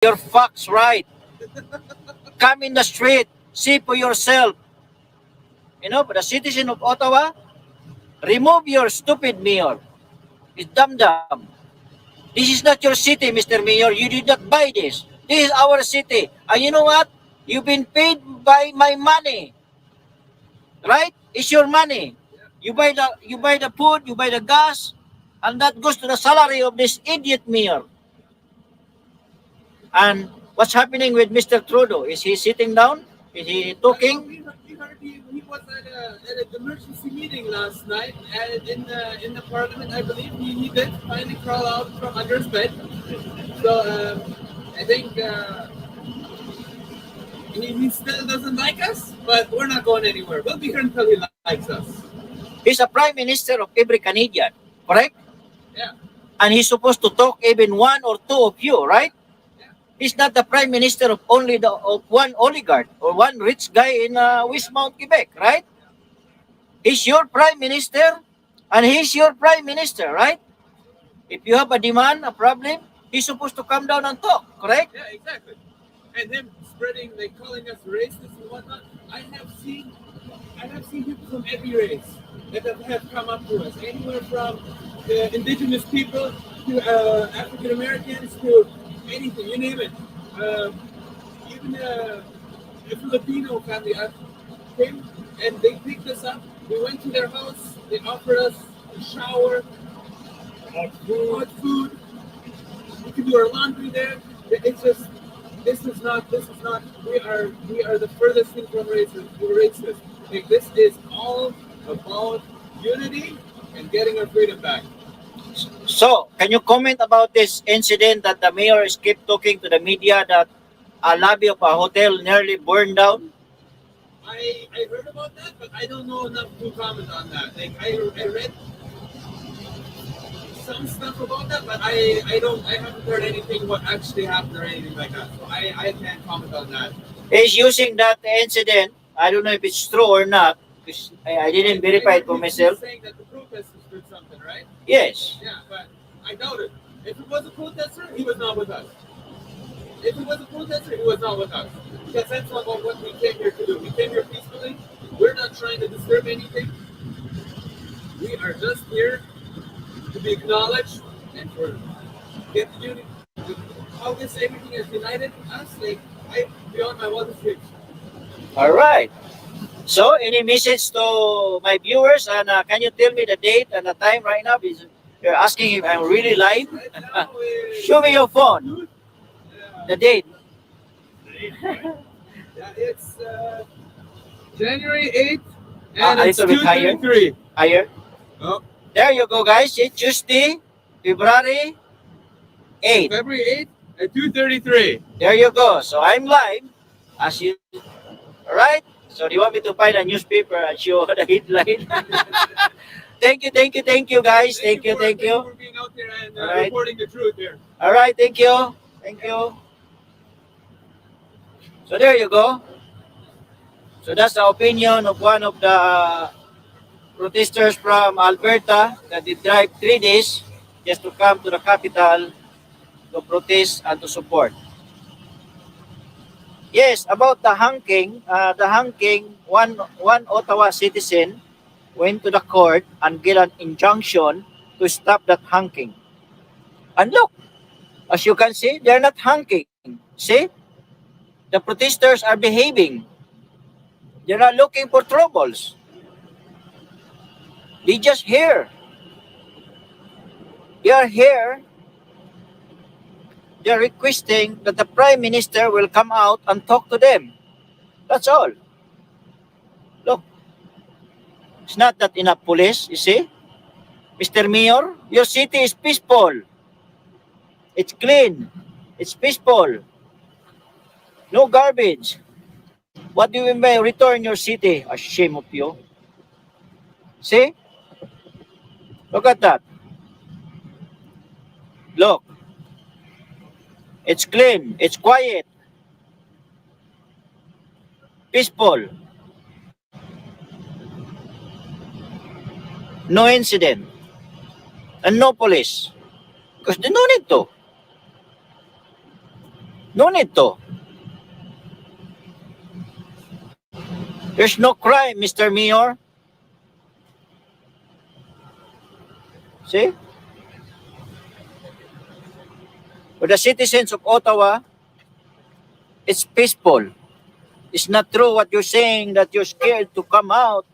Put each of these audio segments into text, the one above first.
your facts right. Come in the street, see for yourself. But the citizen of Ottawa, remove your stupid mayor. It's dumb. This is not your city, Mr. Mayor. You did not buy this. This is our city. And you know what? You've been paid by my money. Right? It's your money. You buy the food, you buy the gas, and that goes to the salary of this idiot mayor. And what's happening with Mr. Trudeau? Is he sitting down? Is he talking? We heard he was at an emergency meeting last night and in the parliament, I believe. He did finally crawl out from under his bed. So I think he still doesn't like us, but we're not going anywhere. We'll be here until he likes us. He's a prime minister of every Canadian, correct? Yeah. And he's supposed to talk even one or two of you, right? He's not the prime minister of only of one oligarch or one rich guy in Westmount, Quebec, right? He's your prime minister, and he's your prime minister, right? If you have a demand, a problem, he's supposed to come down and talk, correct? Yeah, exactly. And him spreading, like calling us racist and whatnot. I have seen people from every race that have come up to us, anywhere from indigenous people to African Americans to anything, you name it. Even a Filipino family came and they picked us up. We went to their house. They offered us a shower, hot food. We can do our laundry there. It's just this is not. We are the furthest thing from racist. Like, this is all about unity and getting our freedom back. So, can you comment about this incident that the mayor is keep talking to the media that a lobby of a hotel nearly burned down? I heard about that, but I don't know enough to comment on that. Like, I read some stuff about that, but I haven't heard anything what actually happened or anything like that. So I can't comment on that. He's using that incident. I don't know if it's true or not, because I didn't verify it for myself. He's saying that the protesters did something, right? Yes. Yeah, but I doubt it. If it was a protester, he was not with us. If it was a protester, he was not with us. Because that's not what we came here to do. We came here peacefully. We're not trying to disturb anything. We are just here to be acknowledged and for get unity. How this everything has united us, like, beyond my wildest dreams. All right. So, any message to my viewers? And can you tell me the date and the time right now? Because you're asking if I'm really live. Right now, Show me your phone. The date. yeah, it's January 8th, and A it's little bit higher. 2:33. Higher. Oh, There you go, guys. It's Tuesday, February 8th. February 8th at 2:33. There you go. So I'm live. As you, all right? So do you want me to find a newspaper and show the headline? Thank you, guys. Thank you. for being out there and All right. reporting the truth here. All right, thank you. So there you go. So that's the opinion of one of the protesters from Alberta that they drive 3 days just to come to the capital to protest and to support. Yes, about the honking, one Ottawa citizen went to the court and get an injunction to stop that honking. And look, as you can see, they're not honking. See? The protesters are behaving. They're not looking for troubles. They just here. They are here. They're requesting that the Prime Minister will come out and talk to them. That's all. Look. It's not that enough police, you see? Mr. Mayor, your city is peaceful. It's clean. It's peaceful. No garbage. What do you mean by return your city? A shame of you. See? Look at that. Look. It's clean. It's quiet. Peaceful. No incident. And no police. Because they don't need to. No need to. There's no crime, Mr. Mayor. See? For the citizens of Ottawa, it's peaceful. It's not true what you're saying that you're scared to come out.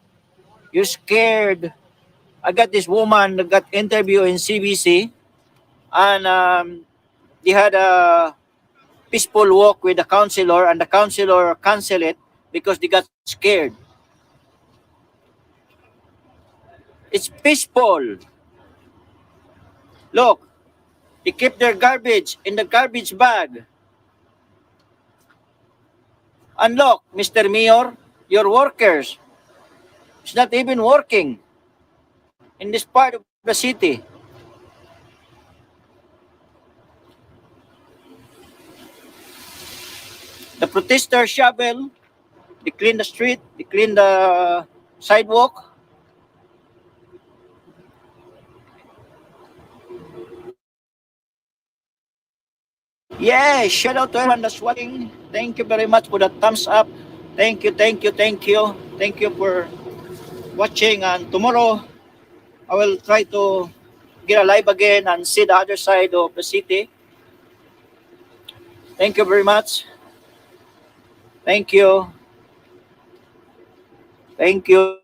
You're scared. I got this woman that got interview in CBC, and they had a peaceful walk with the counselor, and the counselor canceled it because they got scared. It's peaceful. Look, they keep their garbage in the garbage bag. And look, Mr. Mayor, your workers is not even working in this part of the city. The protesters shovel, they clean the street, they clean the sidewalk. Yeah, shout out to everyone that's watching. Thank you very much for the thumbs up. Thank you, thank you, thank you. Thank you for watching. And tomorrow, I will try to get alive again and see the other side of the city. Thank you very much. Thank you. Thank you.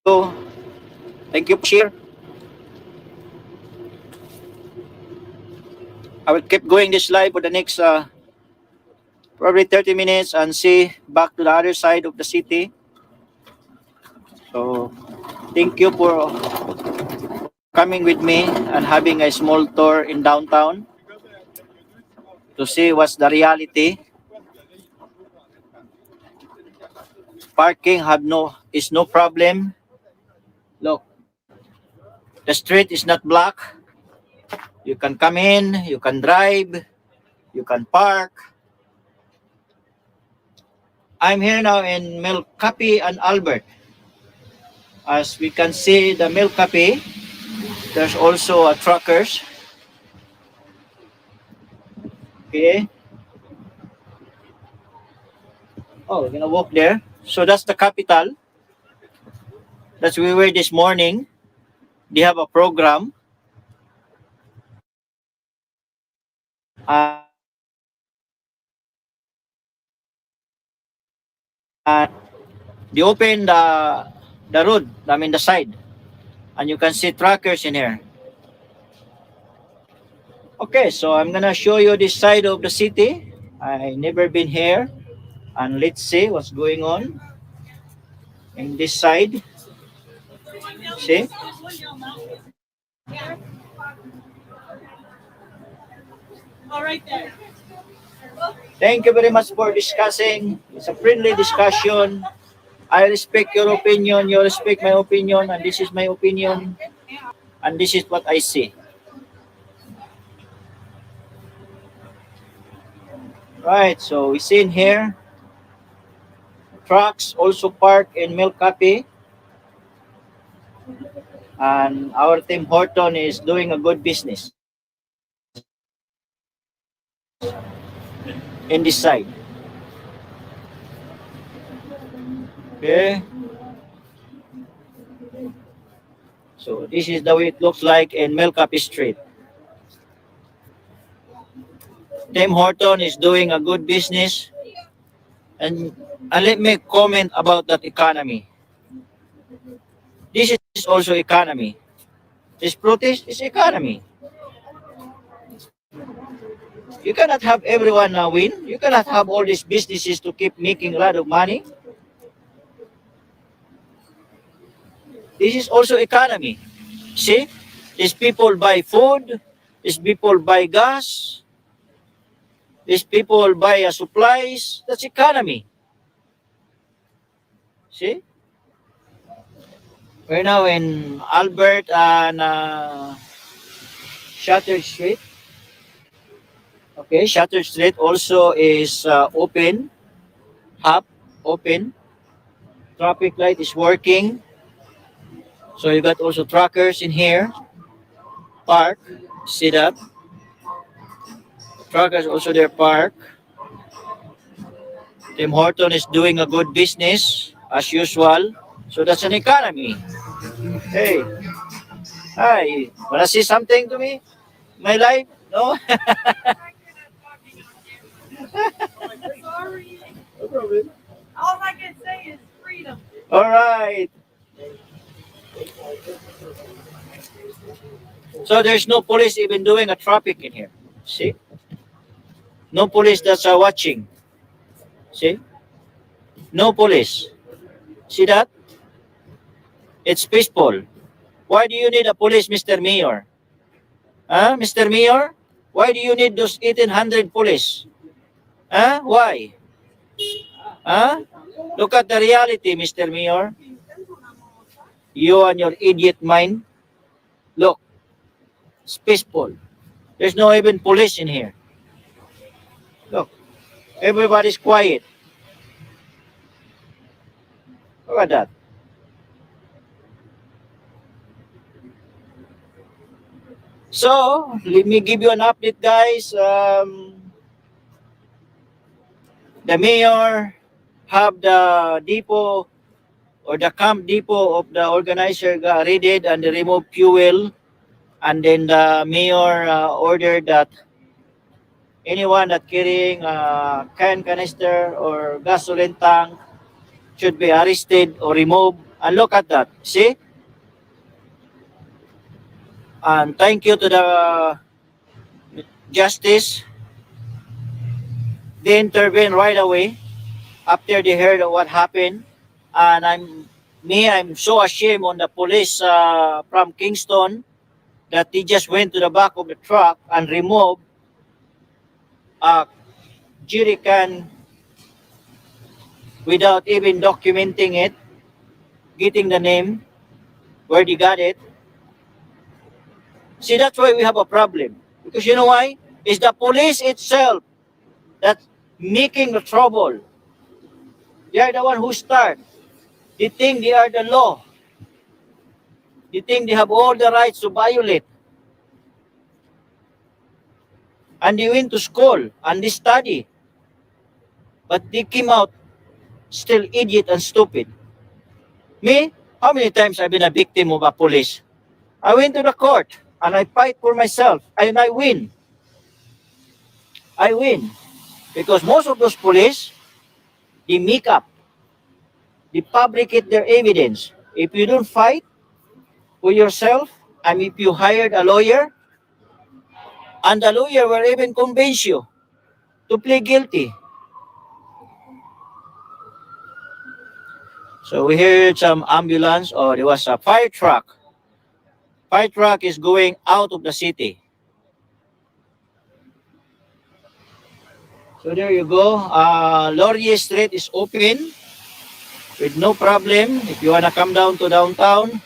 Thank you for share. I will keep going this live for the next probably 30 minutes and see back to the other side of the city. So thank you for coming with me and having a small tour in downtown to see what's the reality. Parking is no problem. Look, the street is not blocked. You can come in, you can drive, you can park. I'm here now in Melcapi and Albert. As we can see the Melcapi, there's also a truckers. Okay. Oh, we're gonna walk there. So that's the capital. That's where we were this morning. They have a program. And they open the road, I mean the side. And you can see truckers in here. Okay, so I'm gonna show you this side of the city. I never been here. And let's see what's going on in this side. See? All right there. Thank you very much for discussing. It's a friendly discussion. I respect your opinion, you respect my opinion, and this is my opinion, and this is what I see. Right, so we see in here, trucks also park in Melcapi, and our Tim Horton is doing a good business in this side. Okay. So this is the way it looks like in Melcapi Street. Tim Horton is doing a good business. And let me comment about that economy. This is also economy. This protest is economy. You cannot have everyone win. You cannot have all these businesses to keep making a lot of money. This is also economy. See, these people buy food, these people buy gas, these people buy supplies. That's economy. See? We're now in Albert and Shutter Street. Okay, Shutter Street also is open, open. Traffic light is working. So you got also truckers in here. Park, sit up. Truck is also there parked. Tim Horton is doing a good business as usual. So that's an economy. Hey, hi. Wanna say something to me? My life? No? Sorry. No problem. All I can say is freedom. All right. So there's no police even doing a traffic in here. See? No police that's watching. See? No police. See that? It's peaceful. Why do you need a police, Mr. Mayor? Huh, Mr. Mayor? Why do you need those 1,800 police? Huh? Why? Huh? Look at the reality, Mr. Mayor. You and your idiot mind. Look, it's peaceful. There's no even police in here. Look, everybody's quiet. Look at that. So, let me give you an update, guys. The mayor have the depot or the camp depot of the organizer got raided and they removed fuel. And then the mayor ordered that anyone that carrying a canister or gasoline tank should be arrested or removed. And look at that. See? And thank you to the justice. They intervened right away after they heard of what happened. And I'm so ashamed on the police from Kingston that they just went to the back of the truck and removed a jerry can without even documenting it, getting the name, where they got it. See, that's why we have a problem. Because you know why? It's the police itself that's making the trouble. They are the one who start. They think they are the law. They think they have all the rights to violate. And they went to school and they study. But they came out still idiot and stupid. Me? How many times I've been a victim of a police? I went to the court and I fight for myself and I win. I win. Because most of those police, they make up. They fabricate their evidence. If you don't fight for yourself, and if you hired a lawyer, and the lawyer will even convince you to plead guilty. So we heard some ambulance, or there was a fire truck. Fire truck is going out of the city. So there you go. Laurier Street is open with no problem. If you wanna come down to downtown,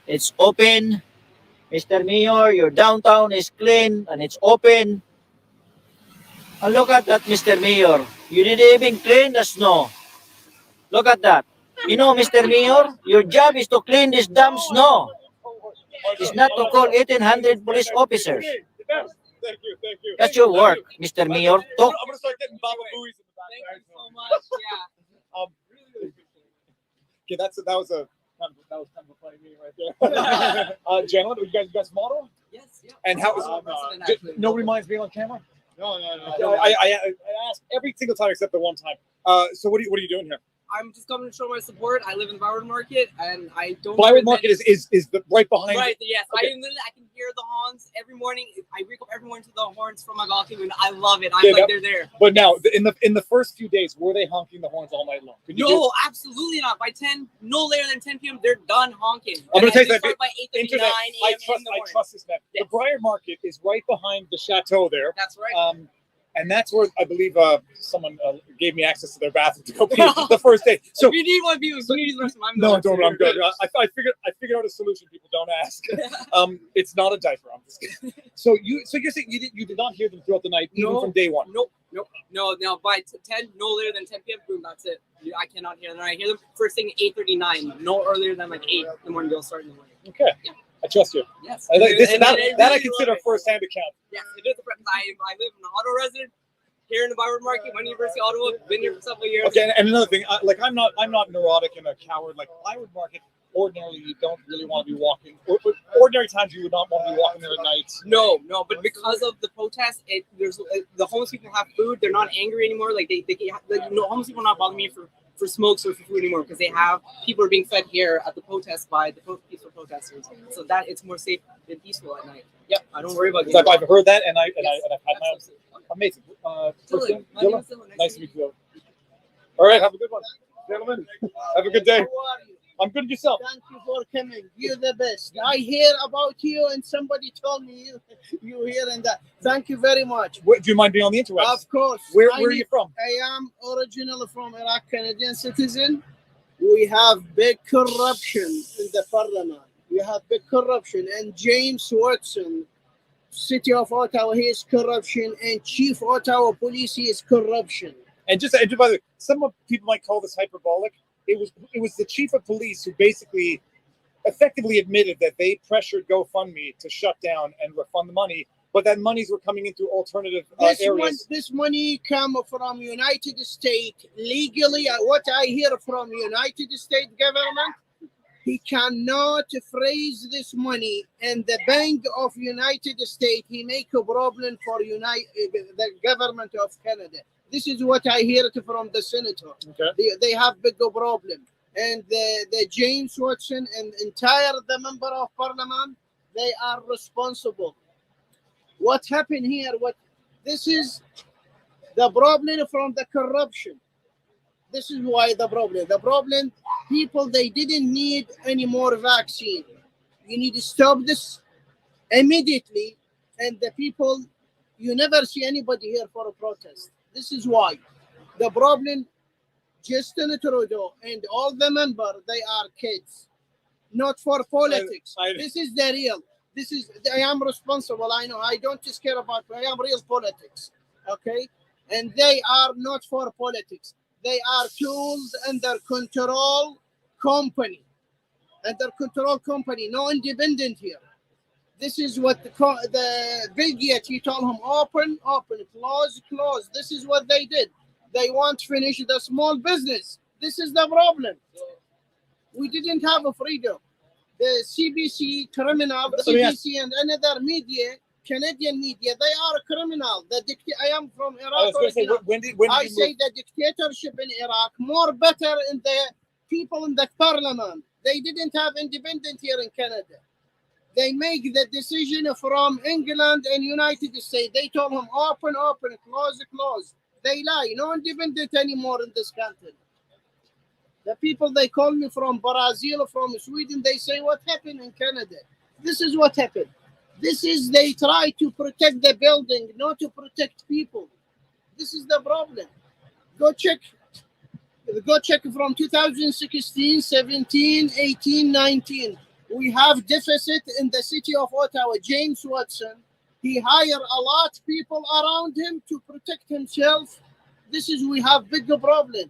it's open. Mr. Mayor, your downtown is clean and it's open. And look at that, Mr. Mayor. You didn't even clean the snow. Look at that. You know, Mr. Mayor, your job is to clean this damn snow. It's not to call 1,800 police officers. Thank you, thank you. That's your work, Mr. Mayor. I'm gonna start getting Baba Booey's in the back. Thank you so much. Yeah. Really okay, that was kind of a funny meeting right there. Gentlemen, you guys model? Yes. Yeah. And how is nobody minds being on camera? No. I ask every single time except the one time. So what are you doing here? I'm just coming to show my support. I live in the Broward Market, and I don't. Broward Market is the right behind. Right. Yes. Okay. I can hear the horns every morning. I wake up every morning to the horns from my balcony, and I love it. I'm like they're there. But now, in the first few days, were they honking the horns all night long? No, absolutely not. By 10, no later than 10 p.m., they're done honking. I'm gonna take that. By 8:39 a.m. I trust this man. Yes. The Broward Market is right behind the chateau there. That's right. And that's where I believe someone gave me access to their bathroom to go pee the first day. So if you need one view, you need the rest of mine. No, don't. I'm good. I figured out a solution. People don't ask. It's not a diaper. I'm just kidding. So you're saying you did not hear them throughout the night, even from day one? Nope. No. By 10, no later than 10 p.m. Boom. That's it. I cannot hear them. I hear them first thing 8:39. No earlier than like 8 in the morning. They'll start in the morning. Okay. Yeah. I trust you. Yes. I like this. And That, I that I really consider love it. first-hand account. Yes, it is. I live in an auto resident here in the Byward Market, one University, Ottawa. Been here for several years. Okay, and another thing, like I'm not neurotic and a coward. Like Byward Market, ordinarily you don't really want to be walking. Ordinary times you would not want to be walking there at night. No, but because of the protest, the homeless people have food. They're not angry anymore. Like homeless people are not bothering me for smokes or for food anymore because they have people are being fed here at the protest by the peaceful protesters. So that it's more safe and peaceful at night. Yep, I don't worry about I've heard that, and I've Yes, had my own. absolutely. Amazing. First Dylan, name, my name Dylan? is Dylan. Nice to meet you. All right, have a good one, gentlemen. Have a good day. How are you? I'm good. Yourself? Thank you for coming. You're the best. I hear about you, and somebody told me you here and that. Thank you very much. Do you mind being on the interwebs? Of course. Where are you from? I am originally from Iraq, Canadian citizen. We have big corruption in the parliament. We have big corruption, and James Watson, City of Ottawa, he is corruption, and Chief Ottawa Police, he is corruption. And just by the way, some people might call this hyperbolic. It was the chief of police who basically effectively admitted that they pressured GoFundMe to shut down and refund the money, but that monies were coming into alternative areas. This money come from United States legally. What I hear from United States government, he cannot freeze this money, and the Bank of United States, he make a problem for the government of Canada. This is what I hear from the senator. Okay. They have big problem, and the James Watson and the member of parliament, they are responsible. What happened here? This is the problem from the corruption. This is why the problem, people, they didn't need any more vaccine. You need to stop this immediately. And the people, you never see anybody here for a protest. This is why. The problem, Justin Trudeau and all the members, they are kids. Not for politics. This is the real. I am responsible. I know. I don't just care about, I am real politics. Okay? And they are not for politics. They are tools under control company. No independent here. This is what the Bill Gates, he told him open, close. This is what they did. They want to finish the small business. This is the problem. We didn't have a freedom. The CBC criminal, the CBC and another media, Canadian media, they are criminal. I am from Iraq. I was going to say, when did I you say move? the dictatorship in Iraq more better in the people in the parliament. They didn't have independence here in Canada. They make the decision from England and United States. They told them open, close. They lie. No independent anymore in this country. The people, they call me from Brazil, from Sweden. They say, what happened in Canada? This is what happened. They try to protect the building, not to protect people. This is the problem. Go check from 2016, 17, 18, 19. We have deficit in the city of Ottawa. James Watson, he hired a lot of people around him to protect himself. We have big problem.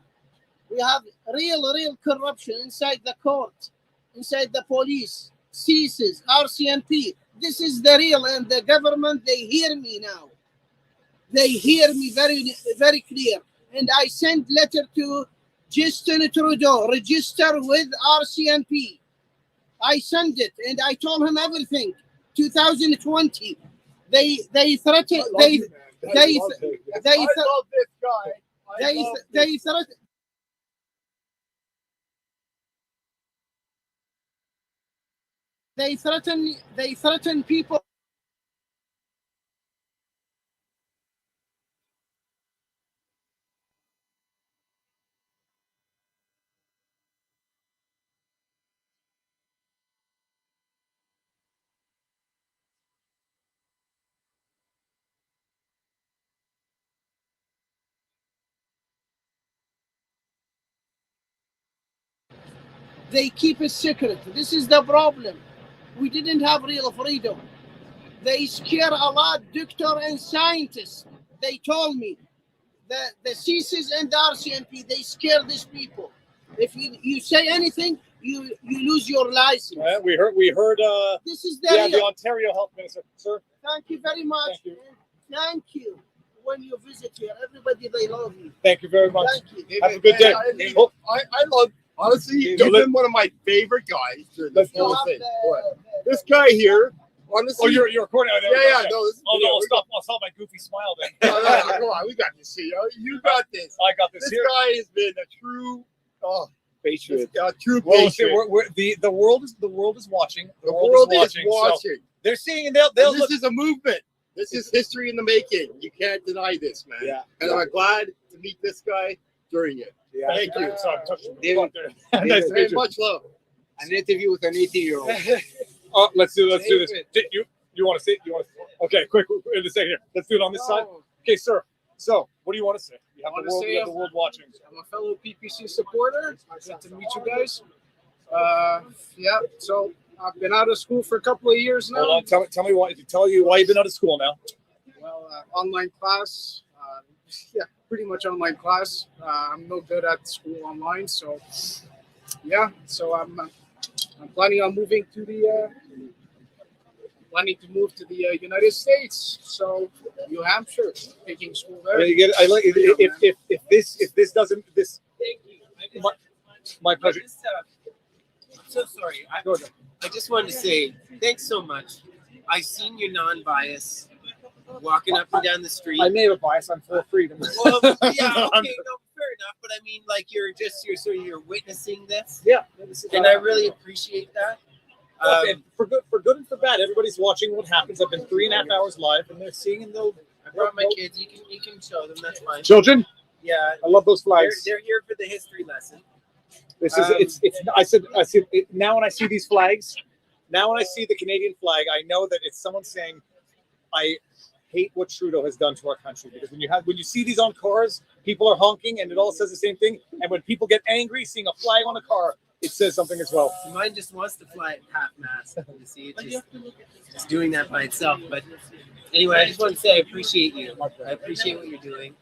We have real corruption inside the court, inside the police, CSIS, RCMP. This is the real, and the government, they hear me now. They hear me very, very clear. And I sent letter to Justin Trudeau, register with RCMP. I sent it, and I told him everything. 2020, they threatened. They love this guy. They threaten people. They keep it secret. This is the problem. We didn't have real freedom. They scare a lot doctor and scientists. They told me that the CSIS and the RCMP, they scare these people. If you say anything, you lose your license. Yeah, we heard. This is The Ontario Health Minister, sir. Thank you very much. Thank you. Thank you. When you visit here, everybody, they love you. Thank you very much. Thank you. Have a good day. Oh, I love, honestly, you've David, been one of my favorite guys during this You whole have thing. the- This guy here, honestly. oh, you're recording. Yeah, yeah, no, this is Oh no, video. I'll stop my goofy smile then. No, no, no, come on, we got this here. You got this. I got this This here. guy has been a true, Patriot. a true Well, patriot. the world is watching. The world is so watching. they're seeing, and they'll And look. this is a movement. This is history in the making. You can't deny this, man. Yeah. And I'm glad to meet this guy during it. Yeah. Thank you. Sorry, I'm touching David, you. Nice to Very meet you. much love. An interview with an 18-year-old. Oh, let's do this. You want to see? You want to? Okay, quick. In a second here. Let's do it on this side. Okay, sir. So, what do you want to say? You have, I wanna the world, say you have the world watching. I'm a fellow PPC supporter. Good to meet you guys. Yeah, so I've been out of school for a couple of years now. Hold on. Tell me why. Tell you why you've been out of school now. Well, online class. Yeah, pretty much online class. I'm no good at school online, so yeah. So I'm planning on moving to the move to the United States. So New Hampshire, taking school there. You get. I like if this doesn't this. Thank you. My pleasure. I'm so sorry. Go ahead. I just wanted to say thanks so much. I've seen your non-bias walking up and down the street. I may have a bias. I'm full of freedom. Well, yeah, okay, no, fair enough. But I mean, like you're witnessing this, Yeah. and I really appreciate that. Okay, for good and for bad, everybody's watching what happens. I've been 3.5 hours live, and they're seeing, and they'll. I brought my kids. You can show them. That's fine. Children, Yeah, I love those they're, flags. they're here for the history lesson. This is it's. I said now when I see these flags, now when I see the Canadian flag, I know that it's someone saying, "I hate what Trudeau has done to our country." Because when you see these on cars, people are honking, and it all says the same thing. And when people get angry, seeing a flag on a car, it says something as well. Mine just wants to fly at half mast. You see, it's doing that by itself. But anyway, I just want to say I appreciate you. I appreciate what you're doing,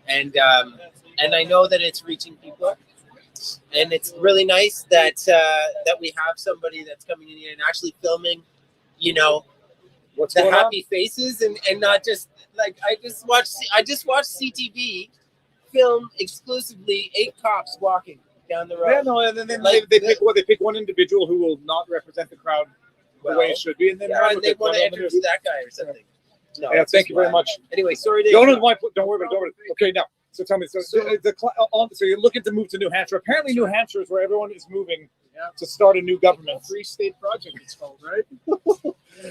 and I know that it's reaching people, and it's really nice that that we have somebody that's coming in here and actually filming, you know, What's the going on? happy faces and not just like I just watched CTV film exclusively 8 cops walking down the road. Yeah, no, and then Like, they pick one individual who will not represent the crowd the way it should be, and then Yeah, run and with they it. want to Run with it. interview that guy or something. No, Yeah, it's thank just you very whack. much. Anyway, sorry to Don't worry about it. Okay, now, so tell me, so you're looking to move to New Hampshire. Apparently, New Hampshire is where everyone is moving to start a new government. Free State Project, it's called, right?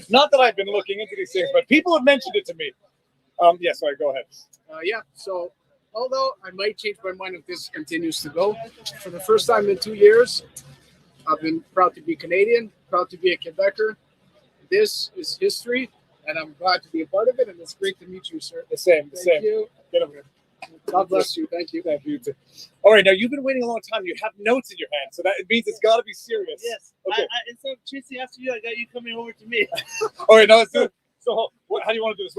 Not that I've been looking into these things, but people have mentioned it to me. Yeah, sorry, go ahead. Yeah, so although I might change my mind if this continues to go, for the first time in 2 years, I've been proud to be Canadian, proud to be a Quebecer. This is history, and I'm glad to be a part of it, and it's great to meet you, sir. The same. Thank you. Get over here. God bless you. Thank you. Thank you. All right, now you've been waiting a long time. You have notes in your hand, so that it means it's got to be serious. Yes. Okay. Instead of chasing after you, I got you coming over to me. All right, now let's do it. So, how do you want to do this?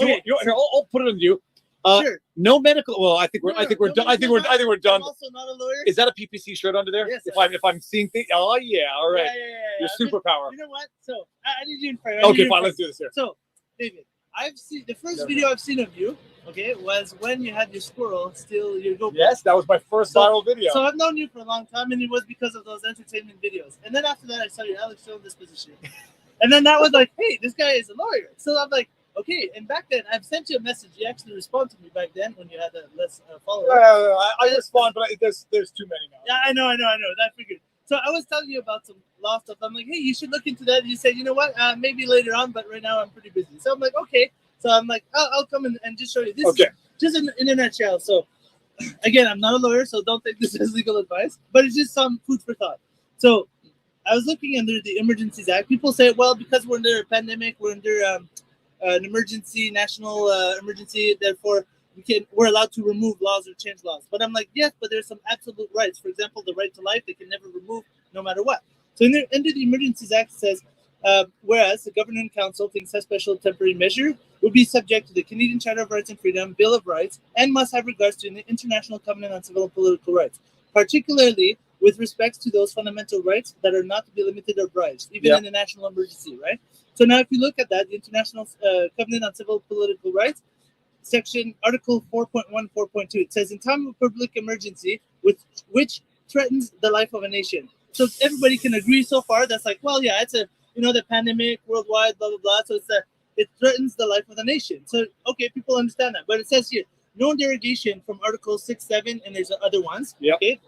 Okay. Here, I'll put it on you. Sure. No medical. Well, I think we're done. I think we're I'm done. also not a lawyer. Is that a PPC shirt under there? Yes, If I'm seeing things. Oh yeah. All right. Yeah. Your I'm superpower. You know what? So I need you in front. Okay, fine. Let's do this here. So, David, I've seen the first video I've seen of you. Okay, was when you had your squirrel steal your GoPro. Yes, that was my first viral video. So I've known you for a long time, and it was because of those entertainment videos. And then after that, I saw your Alex Jones disposition. And then that was like, hey, this guy is a lawyer. So I'm like, okay. And back then, I've sent you a message. You actually responded to me back then when you had less followers. I respond, but there's too many now. Yeah, I know. That figured. So I was telling you about some law stuff. I'm like, hey, you should look into that. And you said, you know what? Maybe later on, but right now I'm pretty busy. So I'm like, okay. So I'm like, I'll come in and just show you this. Okay. Just in a nutshell. So again, I'm not a lawyer, so don't take this as legal advice, but it's just some food for thought. So I was looking under the Emergencies Act. People say, well, because we're under a pandemic, we're under an emergency, national emergency, therefore we're allowed to remove laws or change laws. But I'm like, yes, but there's some absolute rights. For example, the right to life, they can never remove no matter what. So under the Emergencies Act, it says, whereas the Governor and Council thinks a special temporary measure would be subject to the Canadian Charter of Rights and Freedom, Bill of Rights, and must have regards to the International Covenant on Civil and Political Rights, particularly with respects to those fundamental rights that are not to be limited or bribed, even in a national emergency, right? So now if you look at that, the International Covenant on Civil Political Rights, section Article 4.1, 4.2, it says, in time of public emergency, which threatens the life of a nation. So everybody can agree so far. That's like, well, yeah, it's a, the pandemic worldwide, blah, blah, blah. So it threatens the life of the nation. So, okay, people understand that. But it says here, no derogation from Article 6, 7, and there's other ones. Okay.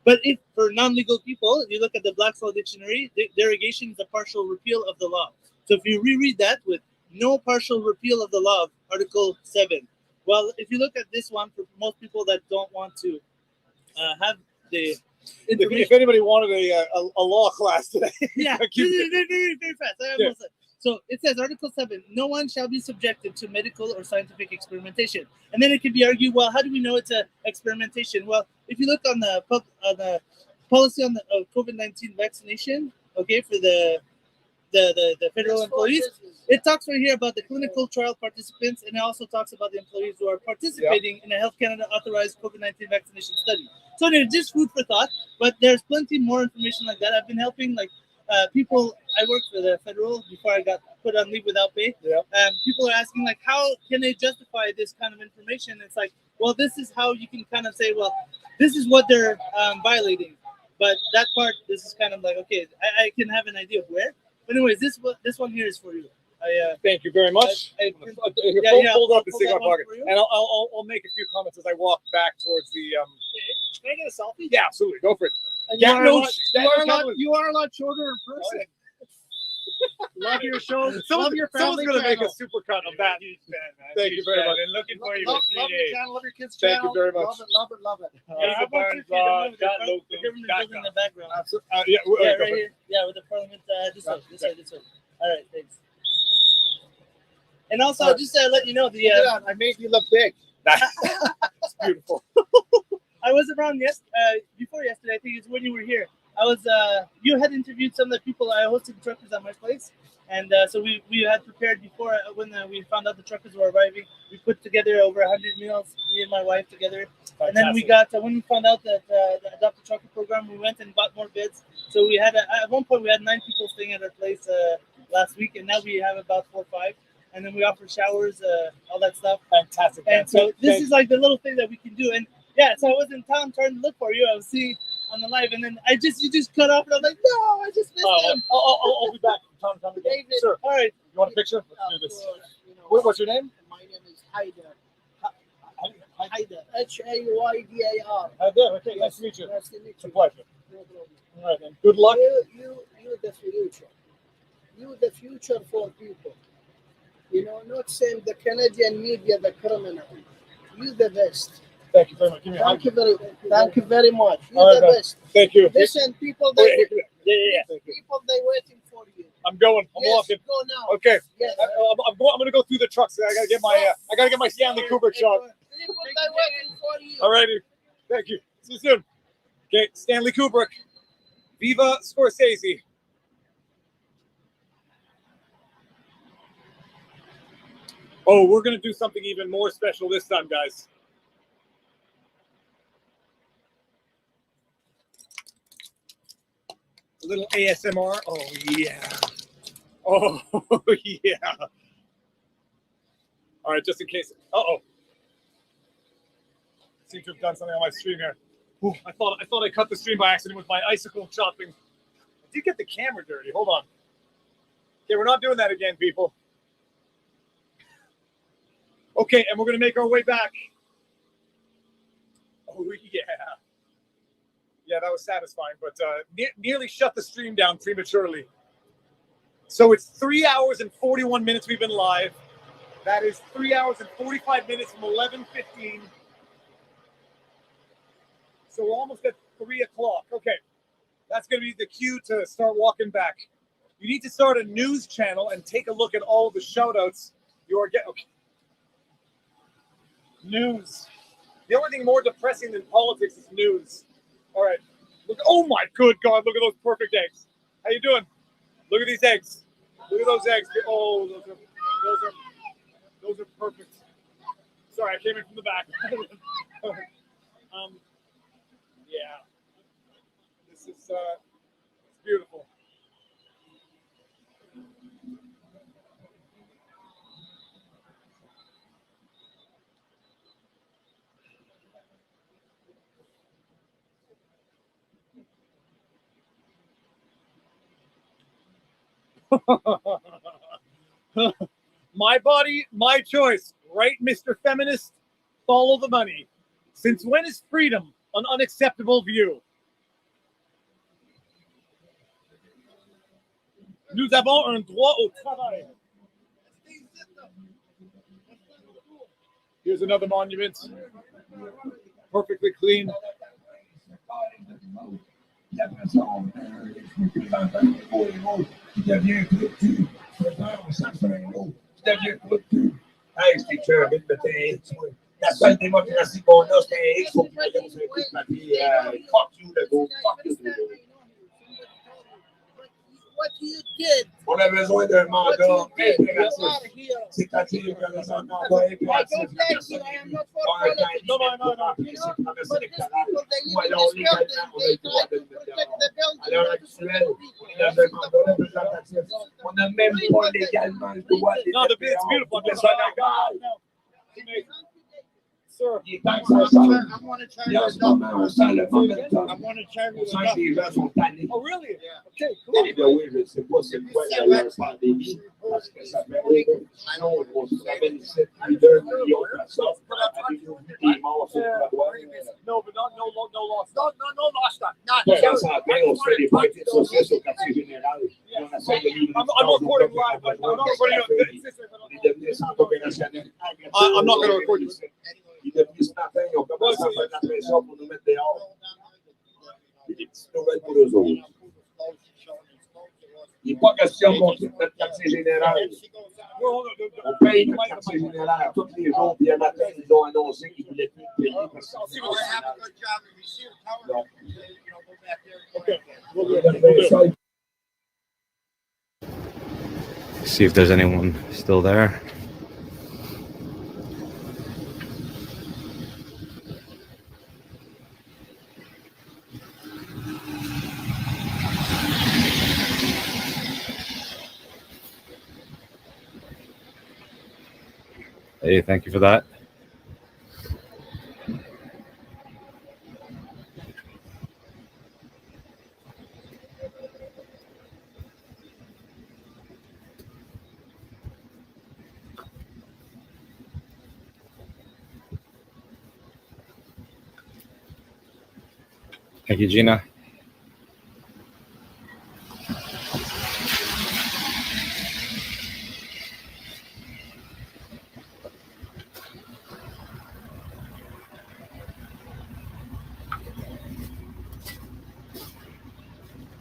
But if for non-legal people, if you look at the Black's Law Dictionary, derogation is a partial repeal of the law. So if you reread that with no partial repeal of the law of Article 7, well, if you look at this one, for most people that don't want to have the information. If anybody wanted a law class today, yeah, very fast. So it says Article 7, no one shall be subjected to medical or scientific experimentation. And then it could be argued, well, how do we know it's an experimentation? Well, if you look on the policy on the COVID-19 vaccination, okay, for the federal employees, it talks right here about the clinical trial participants, and it also talks about the employees who are participating in a Health Canada authorized COVID-19 vaccination study. So there's just food for thought, but there's plenty more information like that. I've been helping people. I worked for the federal before I got put on leave without pay. People are asking like, how can they justify this kind of information? It's like, well, this is how you can kind of say, well, this is what they're violating. But that part, this is kind of like, okay, I can have an idea of where. But anyways, this one here is for you. Thank you very much. Hold up the cigar pocket, and I'll make a few comments as I walk back towards the. Can I get a selfie? Yeah, absolutely. Go for it. You are a lot shorter in person. Love your show. Love your family. Someone's going to make a super cut of that. Thank you very much. Been looking for you Love for 3 days. the channel. Love your kids' Thank channel. you very much. Love it. How about your kid? The government building in the background. Right here. Yeah, with the parliament. This way. All right, thanks. And also, just to let you know, I made you look big. That's beautiful. I was around before yesterday. I think it's when you were here. You had interviewed some of the people. I hosted truckers at my place, and so we had prepared before when we found out the truckers were arriving. We put together over 100 meals, me and my wife together. Fantastic. And then we got when we found out that the Adopt a Trucker program, we went and bought more beds. So we had at one point we had 9 people staying at our place last week, and now we have about 4 or 5. And then we offer showers, all that stuff. Fantastic. And so this is like the little thing that we can do. And yeah, so I was in town trying to look for you. I was seeing on the live, and then you just cut off, and I'm like, no, I just missed him. I'll be back from time to time. David, sure. All right. You want a picture? Let's do this. What's your name? My name is Haider. Haider. Haydar. Okay, nice to meet you. Nice to meet you. It's a pleasure. No problem. All right, then. Good luck. You the future. You the future for people. Not saying the Canadian media the criminal. You the best. Thank you very much. Thank you very much. You're the best. Thank you. Listen, people, Yeah. people, they waiting for you. I'm going. I'm walking. Go now. Okay. Yes. I'm going to go through the trucks. I gotta get my Stanley Kubrick shot. People, they waiting for you. Alrighty. Thank you. See you soon. Okay, Stanley Kubrick. Viva Scorsese. Oh, we're gonna do something even more special this time, guys. A little ASMR. Oh yeah. Oh yeah. All right, just in case. Seem to have done something on my stream here. Ooh, I thought I cut the stream by accident with my icicle chopping. I did get the camera dirty. Hold on. Okay, we're not doing that again, people. Okay, and we're gonna make our way back. Oh yeah. Yeah, that was satisfying, but nearly shut the stream down prematurely. So it's 3 hours and 41 minutes we've been live. That is 3 hours and 45 minutes from 11:15. So we're almost at 3 o'clock. Okay, that's going to be the cue to start walking back. You need to start a news channel and take a look at all of the shout-outs you are getting. Okay. News. The only thing more depressing than politics is news. All right. Look. Oh my good God! Look at those perfect eggs. How you doing? Look at these eggs. Look at those eggs. Oh, those are perfect. Sorry, I came in from the back. Yeah. This is beautiful. My body, my choice. Right, Mr. Feminist? Follow the money. Since when is freedom an unacceptable view? Nous avons un droit au travail. Here's another monument. Perfectly clean. Hey, c'est que la seule démocratie qu'on a, c'est un X, faut qu'il y ait un coup de papier. Fuck you, le go. Fuck you. What you did. On a besoin d'un mandat What you did. impératif. You are here. C'est-à-dire que un mandat I impératif. don't like you. I am not for Un politics. candidat You pour know, remplir ses but promesses these électorales. people, they Ou live in alors, this building. légalement, on a They le droit try de to le mettre protect dehors. the building. À l'heure not to actuelle, protect on est people. dans un mandat représentatif. On n'a même pas légalement le droit de No, mettre it's dehors. beautiful. C'est ça, légal. Sir, Il est temps que ça sorte. I want to Et en ce moment, on sent le momentum. I want to tell On you sent que les gens sont tannés. oh really? Yeah. Okay, cool. Eh bien oui, je ne sais pas c'est quoi la pandémie, parce que ça fait sinon on se ramène ici plus d'un million de personnes. Avez-vous vu des morts sur le trottoir? No, but no loss. no lost that. Not On passe en paix, on se fait des parties de saucisses au quartier général. Et on essaie de vivre I'm recording live, but I'm not recording on est devenu centre opérationnel. I'm not going to record you. Puis depuis ce matin, ils ont commencé à faire de la pression pour nous mettre dehors. Et des petites nouvelles pour eux autres. Il n'est pas question qu'on quitte notre quartier général. On paye notre quartier général tous les jours. Puis un matin, ils ont annoncé qu'ils ne voulaient plus le payer parce que Okay. See if there's anyone still there. Hey, thank you for that. Thank you, Gina.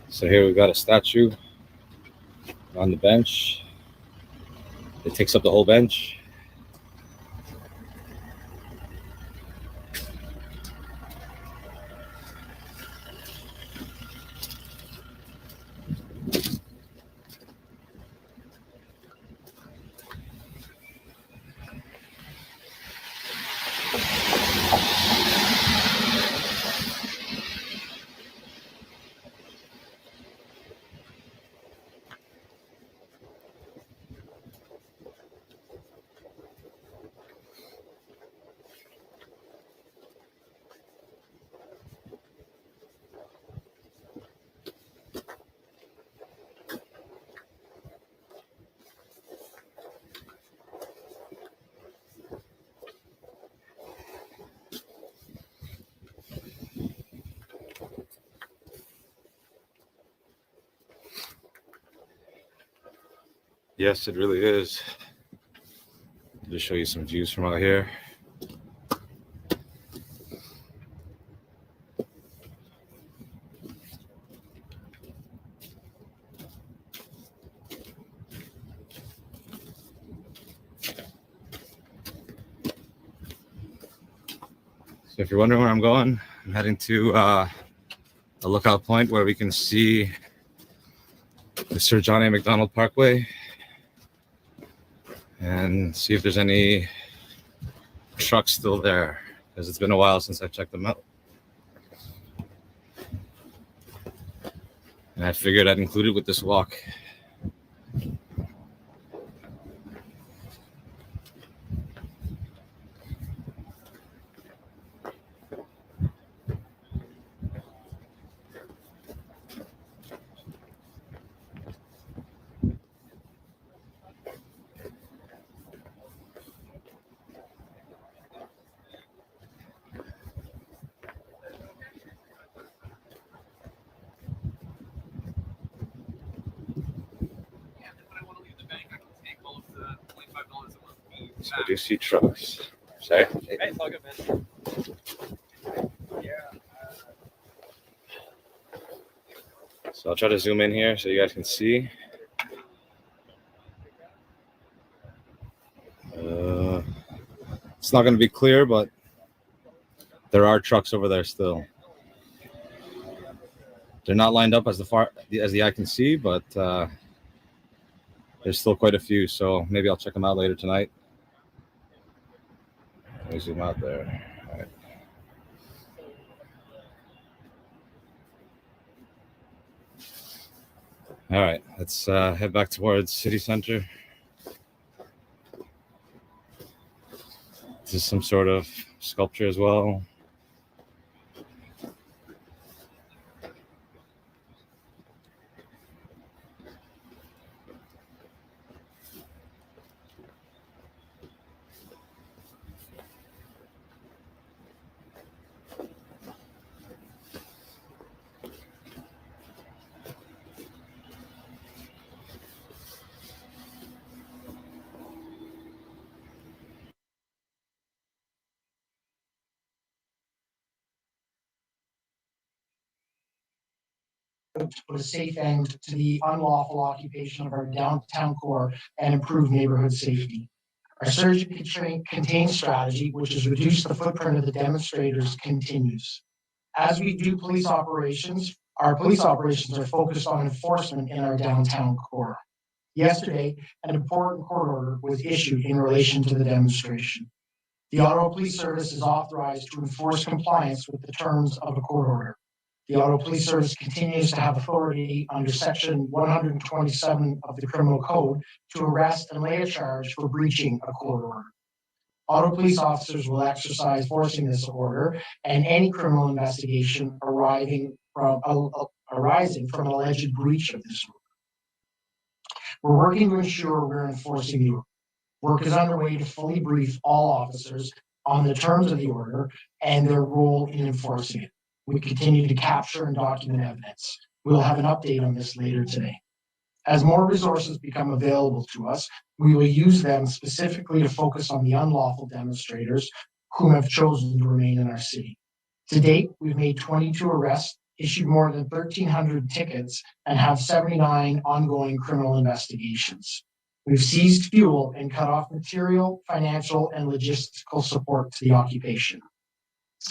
So here we've got a statue on the bench. It takes up the whole bench. Yes, it really is. I'll just show you some views from out here. So if you're wondering where I'm going, I'm heading to a lookout point where we can see the Sir John A. Macdonald Parkway and see if there's any trucks still there, because it's been a while since I checked them out. And I figured I'd include it with this walk. So I do see trucks. Sorry? Hey, it's all good, man. So I'll try to zoom in here so you guys can see. It's not going to be clear, but there are trucks over there still. They're not lined up as the eye can see, but there's still quite a few. So maybe I'll check them out later tonight. Let me zoom out there. All right. All right, let's head back towards city center. This is some sort of sculpture as well. To put a safe end to the unlawful occupation of our downtown core and improve neighborhood safety. Our surge contained strategy, which has reduced the footprint of the demonstrators, continues. As we do police operations, our police operations are focused on enforcement in our downtown core. Yesterday, an important court order was issued in relation to the demonstration. The Ottawa Police Service is authorized to enforce compliance with the terms of a court order. The Ottawa Police Service continues to have authority under Section 127 of the Criminal Code to arrest and lay a charge for breaching a court order. Ottawa police officers will exercise enforcing this order and any criminal investigation arising from an alleged breach of this order. We're working to ensure we're enforcing the order. Work is underway to fully brief all officers on the terms of the order and their role in enforcing it. We continue to capture and document evidence. We'll have an update on this later today. As more resources become available to us, we will use them specifically to focus on the unlawful demonstrators who have chosen to remain in our city. To date, we've made 22 arrests, issued more than 1,300 tickets, and have 79 ongoing criminal investigations. We've seized fuel and cut off material, financial, and logistical support to the occupation.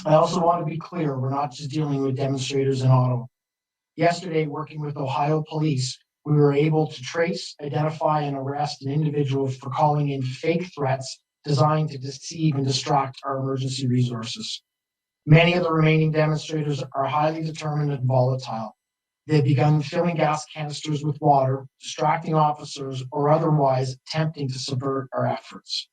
I also want to be clear, we're not just dealing with demonstrators in Ottawa. Yesterday, working with Ohio police, we were able to trace, identify, and arrest an individual for calling in fake threats designed to deceive and distract our emergency resources. Many of the remaining demonstrators are highly determined and volatile. They've begun filling gas canisters with water, distracting officers, or otherwise attempting to subvert our efforts.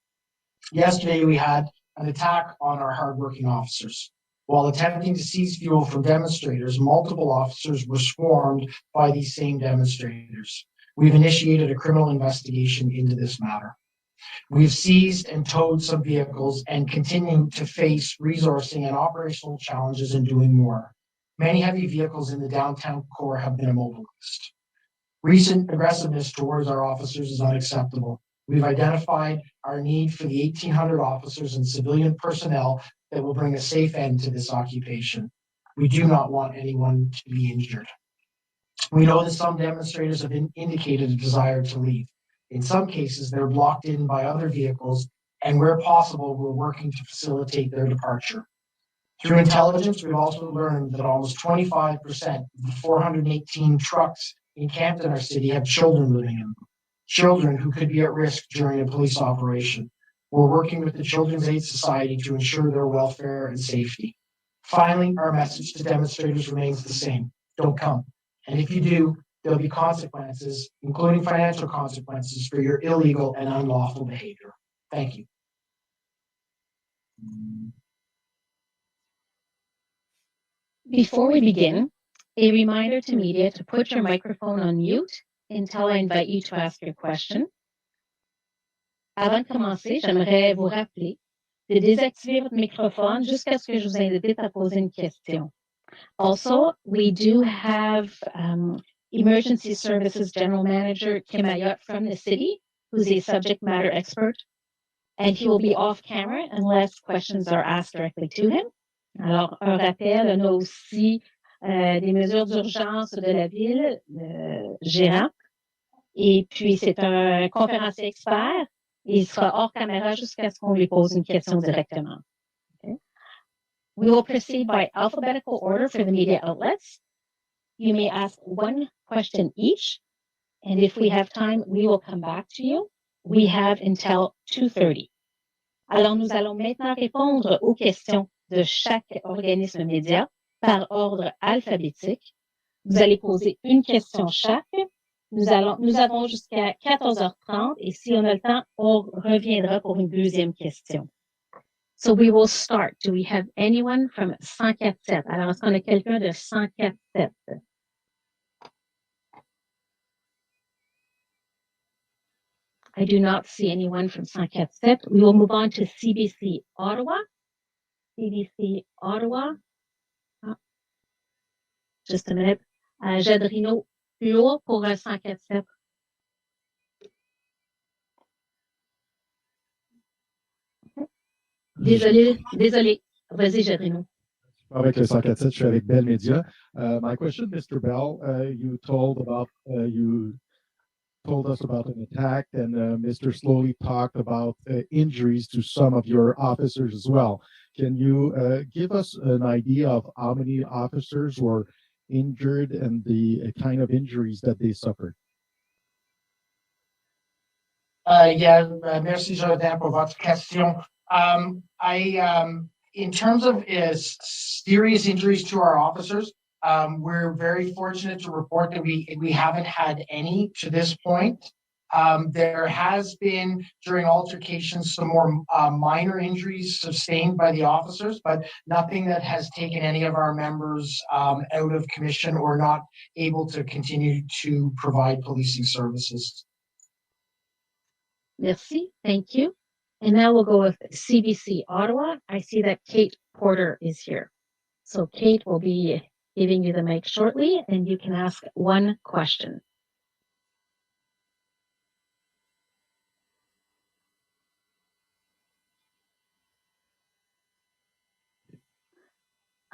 Yesterday, we had an attack on our hardworking officers. While attempting to seize fuel from demonstrators, multiple officers were swarmed by these same demonstrators. We've initiated a criminal investigation into this matter. We've seized and towed some vehicles and continue to face resourcing and operational challenges in doing more. Many heavy vehicles in the downtown core have been immobilized. Recent aggressiveness towards our officers is unacceptable. We've identified our need for the 1,800 officers and civilian personnel that will bring a safe end to this occupation. We do not want anyone to be injured. We know that some demonstrators have indicated a desire to leave. In some cases, they're blocked in by other vehicles, and where possible, we're working to facilitate their departure. Through intelligence, we've also learned that almost 25% of the 418 trucks encamped in our city have children living in them. Children who could be at risk during a police operation. We're working with the Children's Aid Society to ensure their welfare and safety. Finally, our message to demonstrators remains the same. Don't come. And if you do, there'll be consequences, including financial consequences for your illegal and unlawful behavior. Thank you. Before we begin, a reminder to media to put your microphone on mute until I invite you to ask your question. Avant de commencer, j'aimerais vous rappeler de désactiver votre microphone jusqu'à ce que je vous invite à poser une question. Also, we do have Emergency Services General Manager Kim Ayotte from the city, who's a subject matter expert, and he will be off camera unless questions are asked directly to him. Alors, un rappel, on a aussi des mesures d'urgence de la ville, le gérant, et puis c'est un conférencier expert, et il sera hors caméra jusqu'à ce qu'on lui pose une question directement. Okay. We will proceed by alphabetical order for the media outlets. You may ask one question each, and if we have time, we will come back to you. We have until 2:30. Alors, nous allons maintenant répondre aux questions de chaque organisme média par ordre alphabétique. Vous allez poser une question chaque. Nous avons jusqu'à 14h30 et si on a le temps, on reviendra pour une deuxième question. So we will start. Do we have anyone from 104.7? Alors, est-ce qu'on a quelqu'un de 104.7? I do not see anyone from 104.7. We will move on to CBC Ottawa. CBC Ottawa. Ah. Just a minute. Jadrino Lourd pour 104.7. Désolé. Vas-y, Jadrino. Avec le 104.7, je suis avec Bell Media. My question, Mr. Bell, you told us about an attack, and Mr. Slowly talked about injuries to some of your officers as well. Can you give us an idea of how many officers were injured and the kind of injuries that they suffered? Merci Jordan pour votre question. In terms of serious injuries to our officers, we're very fortunate to report that we haven't had any to this point. There has been, during altercations, some more minor injuries sustained by the officers, but nothing that has taken any of our members out of commission or not able to continue to provide policing services. Merci. Thank you. And now we'll go with CBC Ottawa. I see that Kate Porter is here. So Kate will be giving you the mic shortly, and you can ask one question.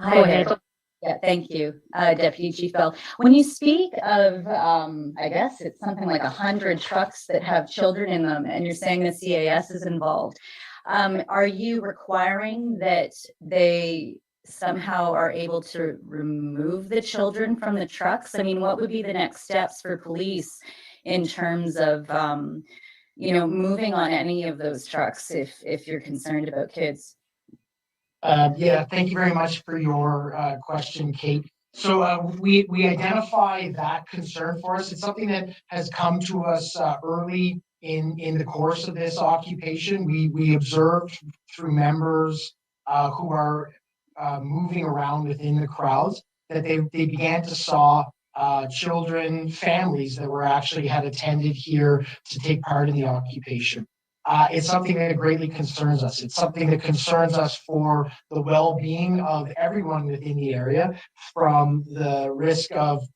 Hi there. Yeah, thank you, Deputy Chief Bell. When you speak of, I guess it's something like 100 trucks that have children in them, and you're saying the CAS is involved, are you requiring that they somehow are able to remove the children from the trucks? I mean, what would be the next steps for police in terms of, moving on any of those trucks if you're concerned about kids? Thank you very much for your question, Kate. So we identify that concern for us. It's something that has come to us early in the course of this occupation. We observed through members who are moving around within the crowds that they began to saw children, families that had attended here to take part in the occupation. It's something that greatly concerns us. It's something that concerns us for the well-being of everyone within the area, from the risk of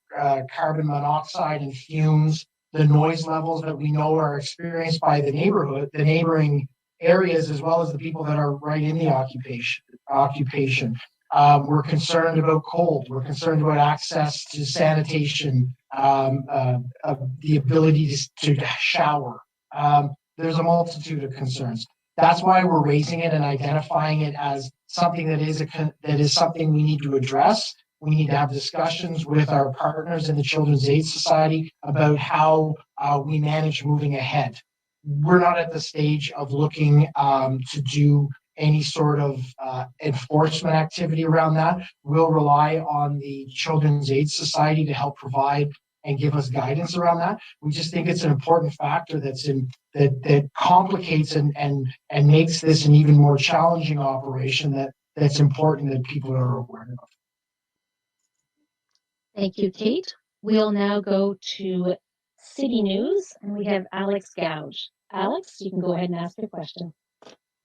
carbon monoxide and fumes, the noise levels that we know are experienced by the neighboring areas, as well as the people that are right in the occupation. We're concerned about cold. We're concerned about access to sanitation, the ability to shower. There's a multitude of concerns. That's why we're raising it and identifying it as something that is something we need to address. We need to have discussions with our partners in the Children's Aid Society about how we manage moving ahead. We're not at the stage of looking to do any sort of enforcement activity around that. We'll rely on the Children's Aid Society to help provide and give us guidance around that. We just think it's an important factor that complicates and makes this an even more challenging operation that's important that people are aware of. Thank you, Kate. We'll now go to City News, and we have Alex Gouge. Alex, you can go ahead and ask your question.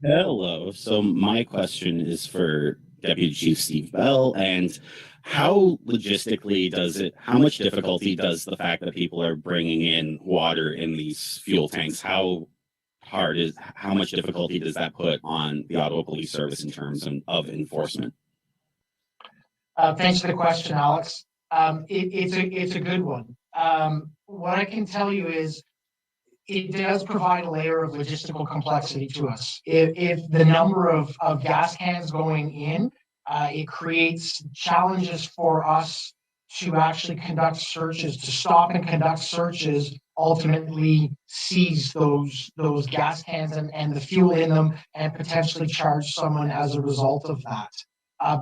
Hello. So my question is for Deputy Chief Steve Bell, and how logistically how much difficulty does the fact that people are bringing in water in these fuel tanks, how much difficulty does that put on the Ottawa Police Service in terms of enforcement? Thanks for the question, Alex. It's a good one. What I can tell you is it does provide a layer of logistical complexity to us. If the number of gas cans going in, it creates challenges for us to actually conduct searches, to stop and conduct searches, ultimately seize those gas cans and the fuel in them and potentially charge someone as a result of that.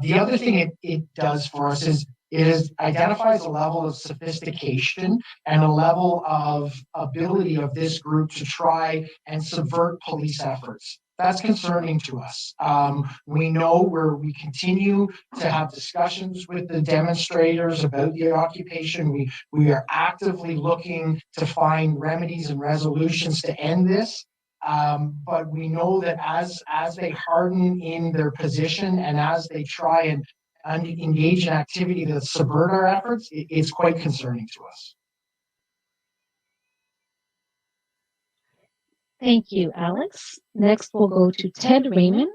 The other thing it does for us is it identifies a level of sophistication and a level of ability of this group to try and subvert police efforts. That's concerning to us. We know where we continue to have discussions with the demonstrators about the occupation. We are actively looking to find remedies and resolutions to end this. But we know that as they harden in their position and as they try and engage in activity that subvert our efforts, it's quite concerning to us. Thank you, Alex. Next, we'll go to Ted Raymond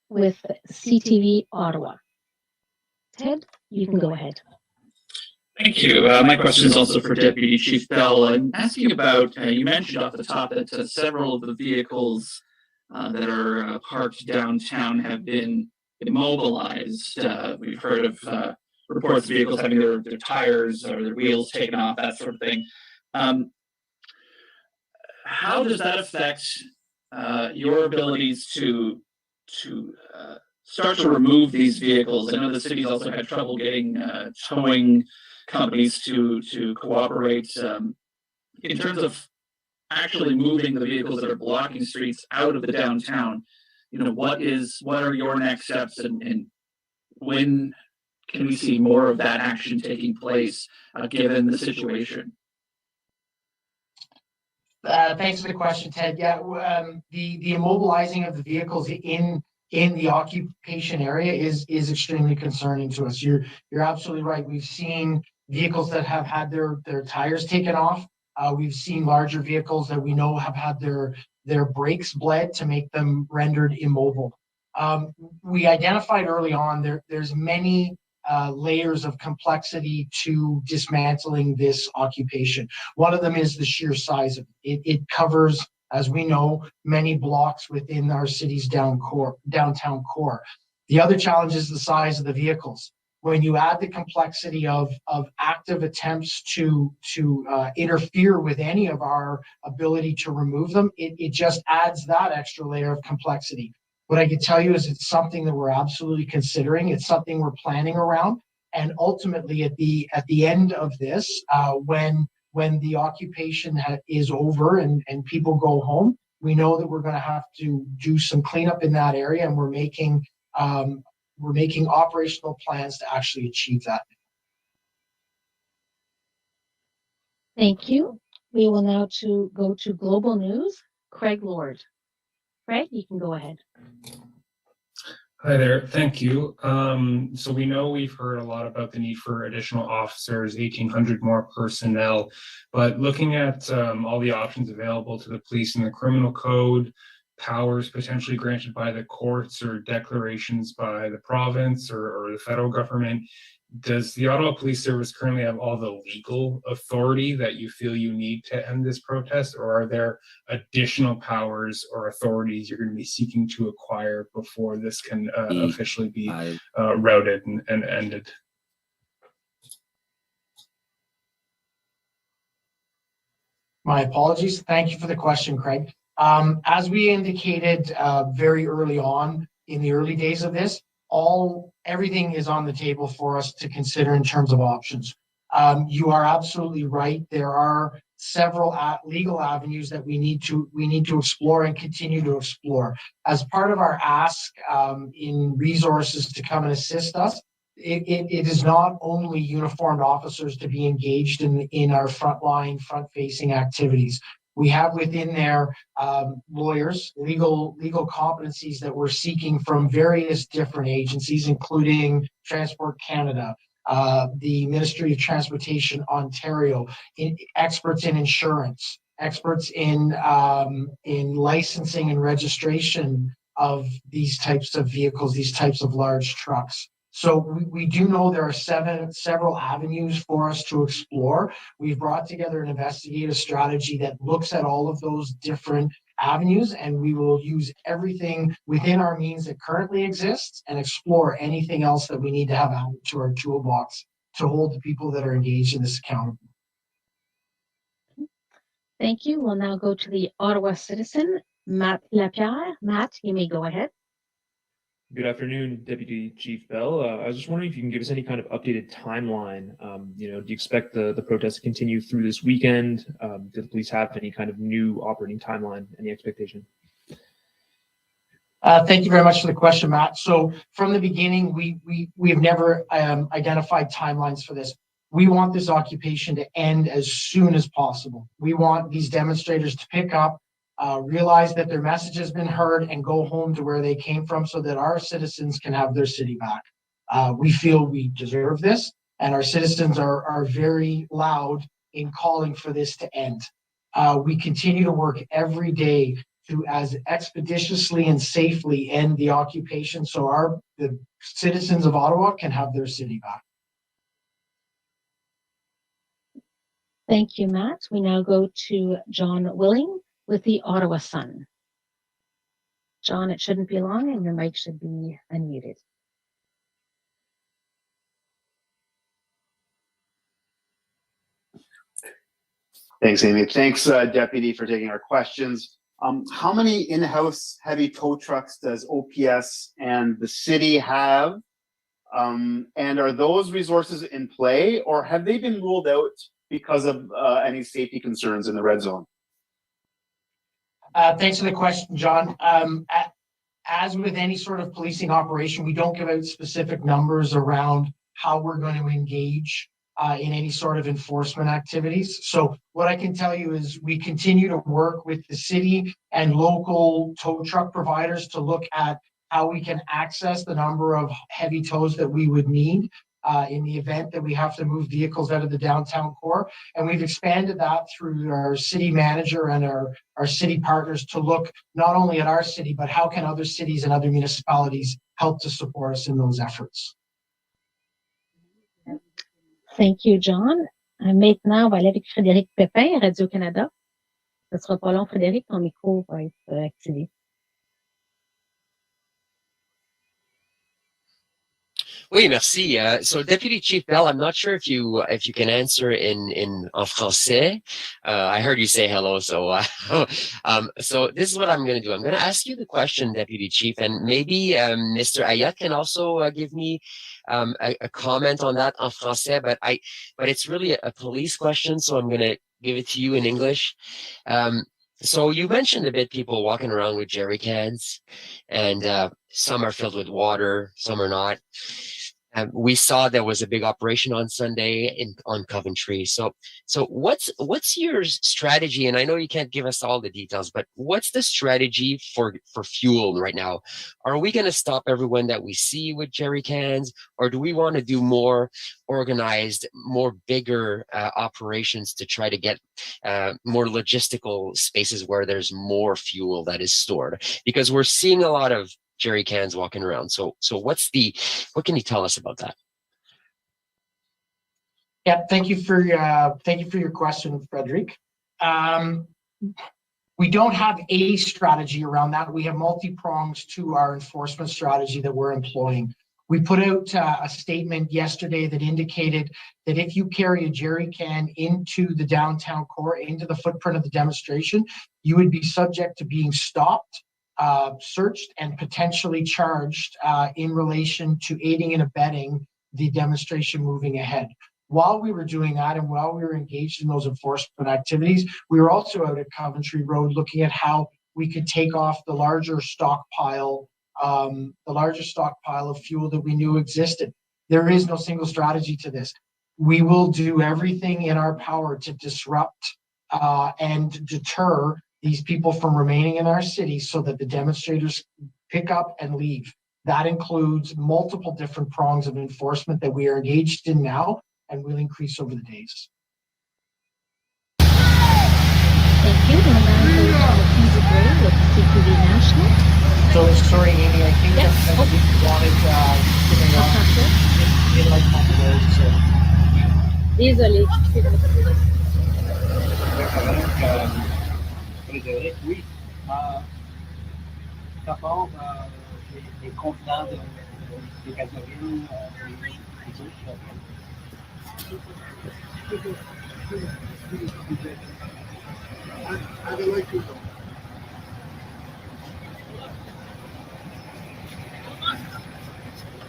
with CTV Ottawa. Ted, you can go ahead. Thank you. My question is also for Deputy Chief Bell. I'm asking about, you mentioned off the top that several of the vehicles that are parked downtown have been immobilized. We've heard of reports of vehicles having their tires or their wheels taken off, that sort of thing. How does that affect your abilities to start to remove these vehicles? I know the city's also had trouble getting towing companies to cooperate. In terms of actually moving the vehicles that are blocking streets out of the downtown, what are your next steps, and when can we see more of that action taking place given the situation? Thanks for the question, Ted. Yeah, the immobilizing of the vehicles in the occupation area is extremely concerning to us. You're absolutely right. We've seen vehicles that have had their tires taken off. We've seen larger vehicles that we know have had their brakes bled to make them rendered immobile. We identified early on there's many layers of complexity to dismantling this occupation. One of them is the sheer size of it. It covers, as we know, many blocks within our city's downtown core. The other challenge is the size of the vehicles. When you add the complexity of active attempts to interfere with any of our ability to remove them, it just adds that extra layer of complexity. What I can tell you is it's something that we're absolutely considering. It's something we're planning around. And ultimately, at the end of this, when the occupation is over and people go home, we know that we're going to have to do some cleanup in that area, and we're making operational plans to actually achieve that. Thank you. We will now go to Global News. Craig Lord. Craig, you can go ahead. Hi there. Thank you. So we know we've heard a lot about the need for additional officers, 1,800 more personnel, but looking at all the options available to the police in the criminal code, powers potentially granted by the courts or declarations by the province or the federal government, does the Ottawa Police Service currently have all the legal authority that you feel you need to end this protest, or are there additional powers or authorities you're going to be seeking to acquire before this can officially be routed and ended? My apologies. Thank you for the question, Craig. As we indicated very early on, in the early days of this, everything is on the table for us to consider in terms of options. You are absolutely right. There are several legal avenues that we need to explore and continue to explore. As part of our ask in resources to come and assist us, it is not only uniformed officers to be engaged in our frontline, front-facing activities. We have within there lawyers, legal competencies that we're seeking from various different agencies, including Transport Canada, the Ministry of Transportation Ontario, experts in insurance, experts in licensing and registration of these types of vehicles, these types of large trucks. So we do know there are several avenues for us to explore. We've brought together an investigative strategy that looks at all of those different avenues, and we will use everything within our means that currently exists and explore anything else that we need to have added to our toolbox to hold the people that are engaged in this accountable. Thank you. We'll now go to the Ottawa citizen, Matt Lapierre. Matt, you may go ahead. Good afternoon, Deputy Chief Bell. I was just wondering if you can give us any kind of updated timeline. Do you expect the protest to continue through this weekend? Do the police have any kind of new operating timeline? Any expectation? Thank you very much for the question, Matt. So from the beginning, we have never identified timelines for this. We want this occupation to end as soon as possible. We want these demonstrators to pick up, realize that their message has been heard, and go home to where they came from so that our citizens can have their city back. We feel we deserve this, and our citizens are very loud in calling for this to end. We continue to work every day to as expeditiously and safely end the occupation so the citizens of Ottawa can have their city back. Thank you, Matt. We now go to John Willing with the Ottawa Sun. John, it shouldn't be long and your mic should be unmuted. Thanks, Amy. Thanks, Deputy, for taking our questions. How many in-house heavy tow trucks does OPS and the city have? And are those resources in play, or have they been ruled out because of any safety concerns in the red zone? Thanks for the question, John. As with any sort of policing operation, we don't give out specific numbers around how we're going to engage in any sort of enforcement activities. So what I can tell you is we continue to work with the city and local tow truck providers to look at how we can access the number of heavy tows that we would need in the event that we have to move vehicles out of the downtown core. And we've expanded that through our city manager and our city partners to look not only at our city, but how can other cities and other municipalities help to support us in those efforts. Thank you, John. Maintenant, on va aller avec Frédéric Pépin, Radio-Canada. Ce sera pas long, Frédéric, ton micro va être activé. Oui, merci. So, Deputy Chief Bell, I'm not sure if you can answer in français. I heard you say hello, so so this is what I'm going to do. I'm going to ask you the question, Deputy Chief, and maybe Mr. Ayat can also give me a comment on that en français. But it's really a police question, so I'm going to give it to you in English. So you mentioned a bit people walking around with jerry cans, and some are filled with water, some are not. We saw there was a big operation on Sunday on Coventry. So what's your strategy? And I know you can't give us all the details, but what's the strategy for fuel right now? Are we going to stop everyone that we see with jerry cans, or do we want to do more organized, more bigger operations to try to get more logistical spaces where there's more fuel that is stored? Because we're seeing a lot of jerry cans walking around. So what can you tell us about that? Yeah, thank you for your question, Frederic. We don't have a strategy around that. We have multi-prongs to our enforcement strategy that we're employing. We put out a statement yesterday that indicated that if you carry a jerry can into the downtown core, into the footprint of the demonstration, you would be subject to being stopped searched and potentially charged in relation to aiding and abetting the demonstration moving ahead. While we were doing that and while we were engaged in those enforcement activities, we were also out at Coventry Road looking at how we could take off the larger stockpile of fuel that we knew existed. There is no single strategy to this. We will do everything in our power to disrupt and deter these people from remaining in our city so that the demonstrators pick up and leave. That includes multiple different prongs of enforcement that we are engaged in now and will increase over the days. Thank you. We'll now go to Mackenzie Gray with CTV National. So sorry, Amy, I think that we wanted in like Convoy, so. Désolé. Frédéric, oui. D'abord, les contenants de gasoline,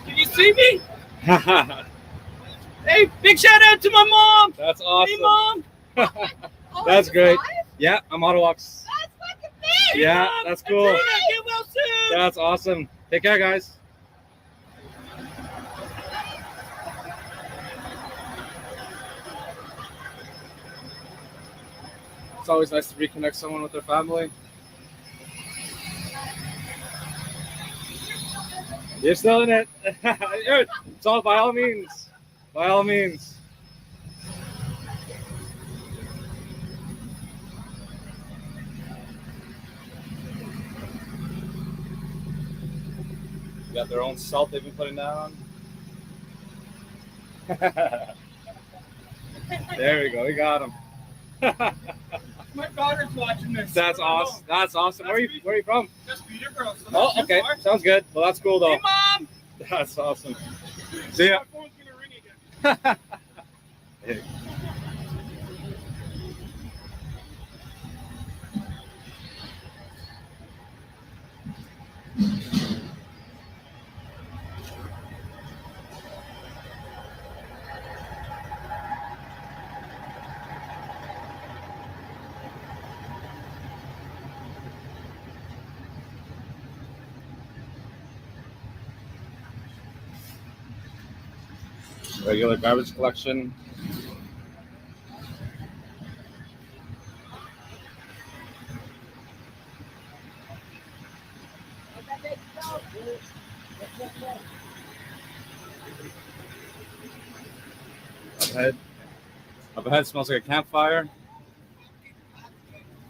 Can you see me? Hey, big shout out to my mom. That's awesome. Hey, mom. That's great. Yeah, I'm Ottawa. That's fucking big. Yeah, that's cool. Get well soon. That's awesome. Take care, guys. It's always nice to reconnect someone with their family. You're still in it. It's all by all means. By all means. They got their own salt they've been putting down. There we go. We got them. My daughter's watching this. That's awesome. That's awesome. Where are you from? Just Peterborough. So Oh, not too okay. far. Sounds good. Well, that's cool though. Hey, mom. That's awesome. See ya. My phone's gonna ring again. Hey. Regular garbage collection. Up ahead smells like a campfire.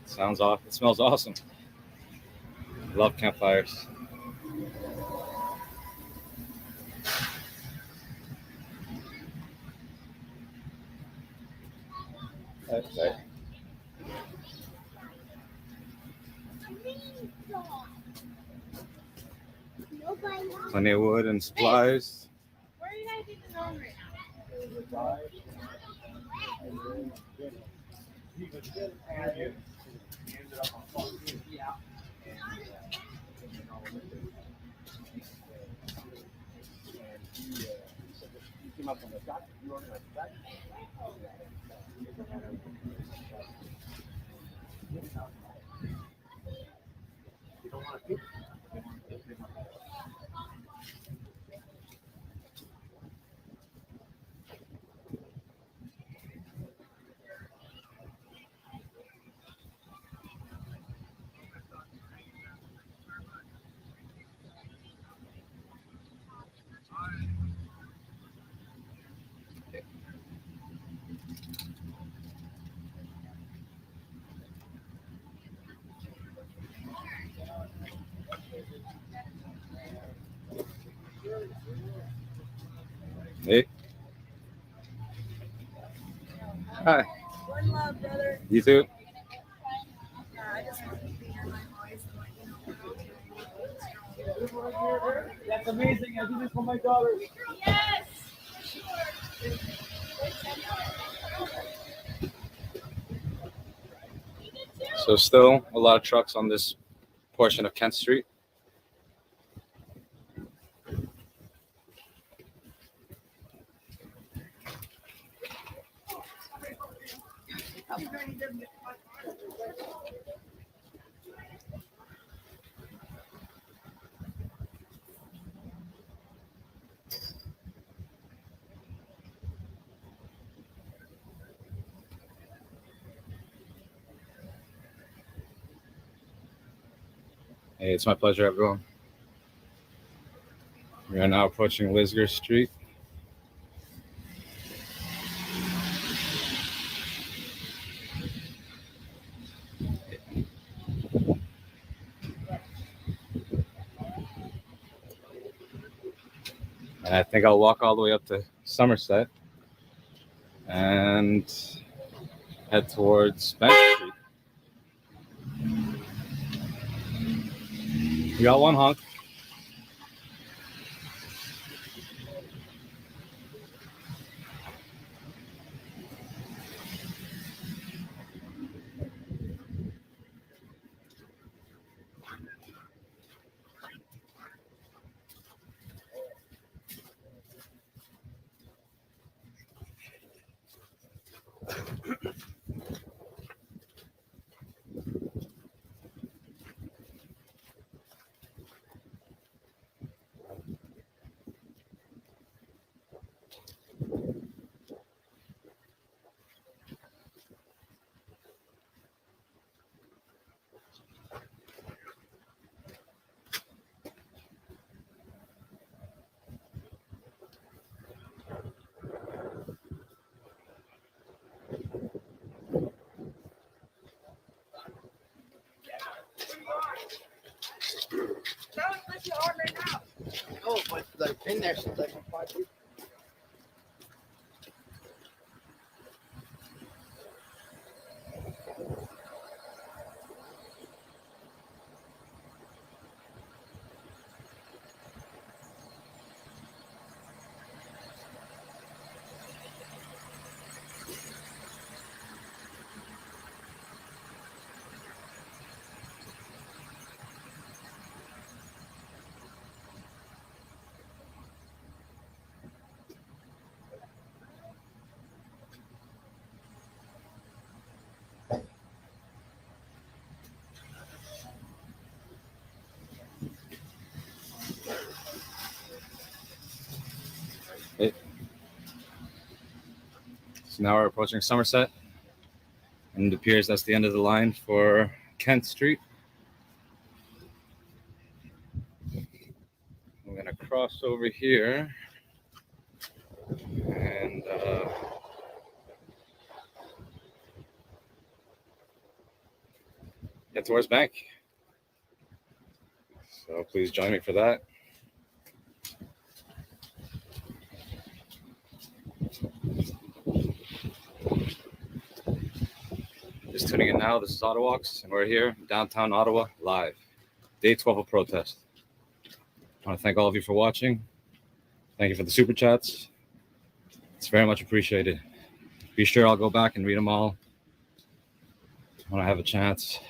Sounds off. It smells awesome. Love campfires. Okay. Plenty of wood and supplies. Where are you guys even going right now? Hey. Hi. One love, brother. You too. I just want to be here my voice and let you know. That's amazing. I do this for my daughter. Yes. So still a lot of trucks on this portion of Kent Street. Hey, it's my pleasure, everyone. We are now approaching Lisgar Street. And I think I'll walk all the way up to Somerset and head towards Bank Street. We got one honk. No, but I've been there since like 5 years. So now we're approaching Somerset, and it appears that's the end of the line for Kent Street. I'm gonna cross over here and get towards Bank. So please join me for that. Just tuning in now, this is Ottawalks, and we're here, downtown Ottawa, live. Day 12 of protest. I want to thank all of you for watching. Thank you for the super chats. It's very much appreciated. Be sure I'll go back and read them all when I have a chance.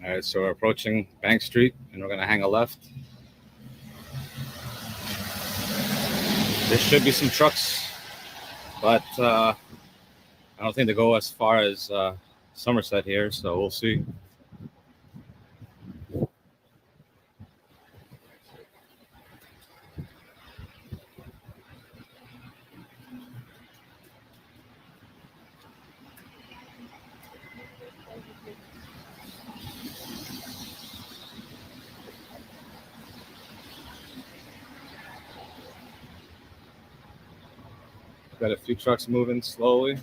All right, so we're approaching Bank Street, and we're going to hang a left. There should be some trucks, but I don't think they go as far as Somerset here, so we'll see. Got a few trucks moving slowly.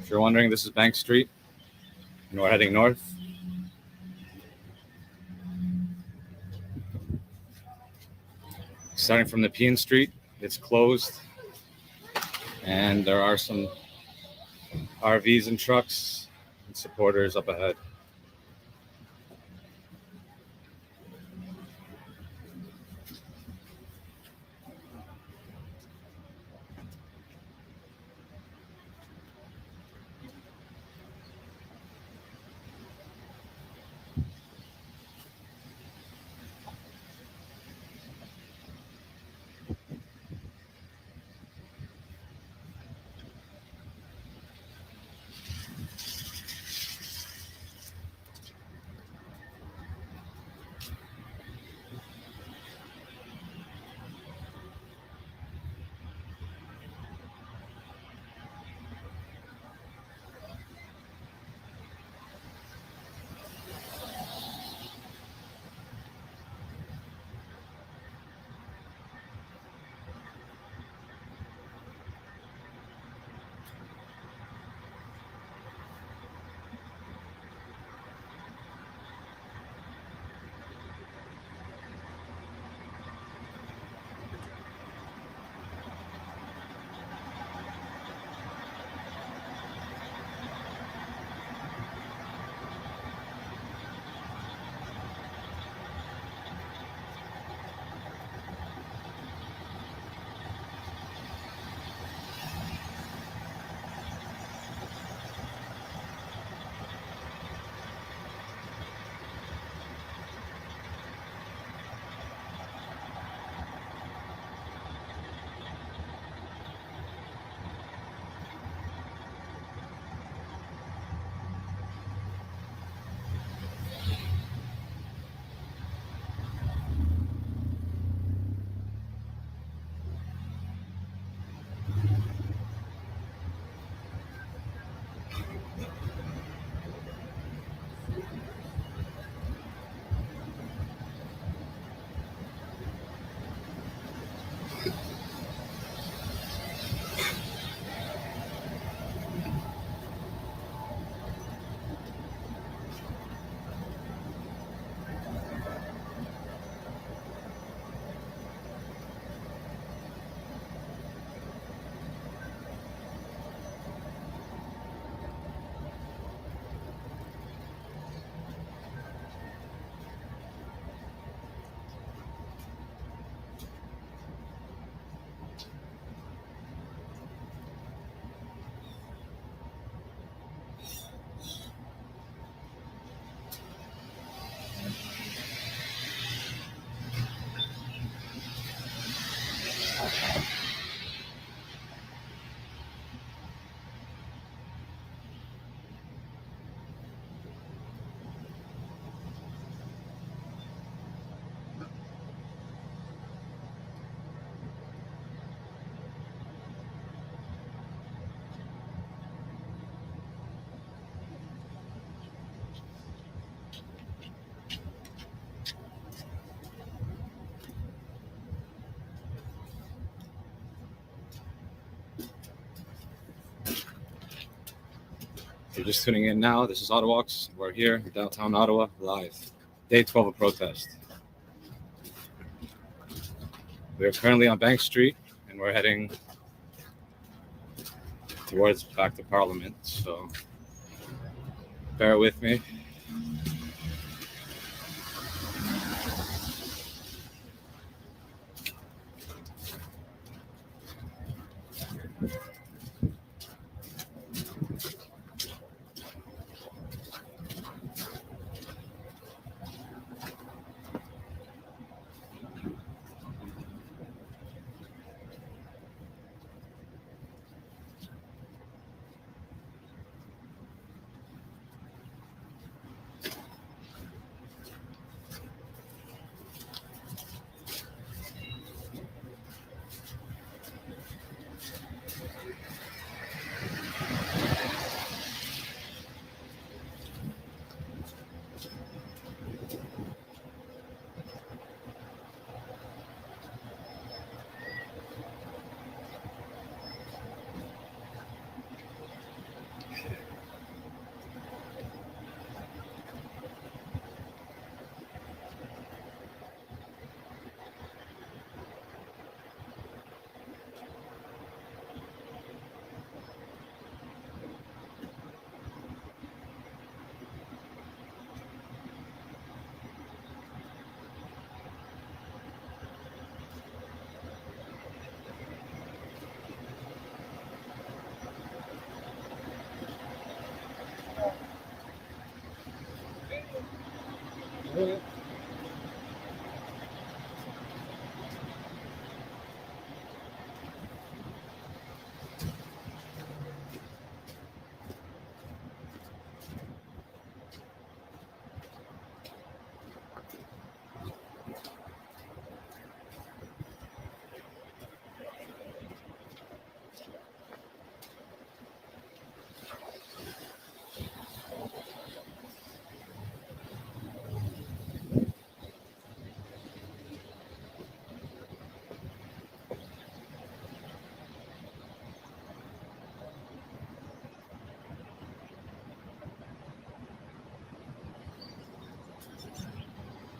If you're wondering, this is Bank Street, and we're heading north. Starting from the Nepean Street, it's closed, and there are some RVs and trucks and supporters up ahead. If you're just tuning in now, this is Ottawalks. We're here in downtown Ottawa, live. Day 12 of protest. We're currently on Bank Street, and we're heading towards back to Parliament, so bear with me.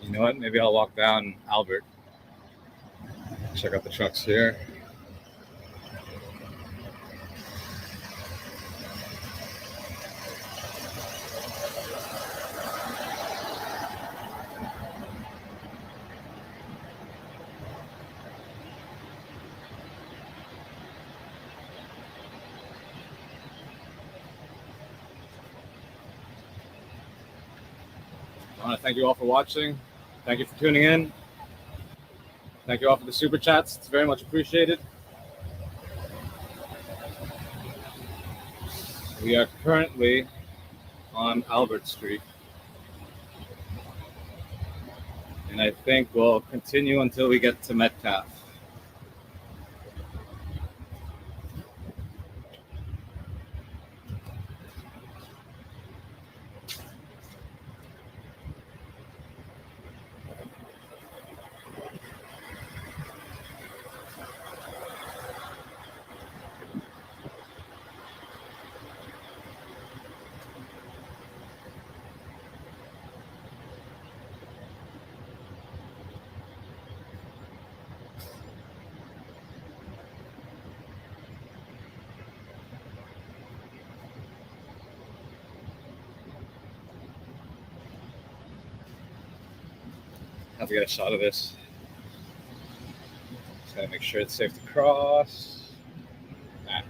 You know what? Maybe I'll walk down Albert. Check out the trucks here. I want to thank you all for watching. Thank you for tuning in. Thank you all for the super chats. It's very much appreciated. We are currently on Albert Street, and I think we'll continue until we get to Metcalf. have to get a shot of this. Just gotta make sure it's safe to cross. Ah.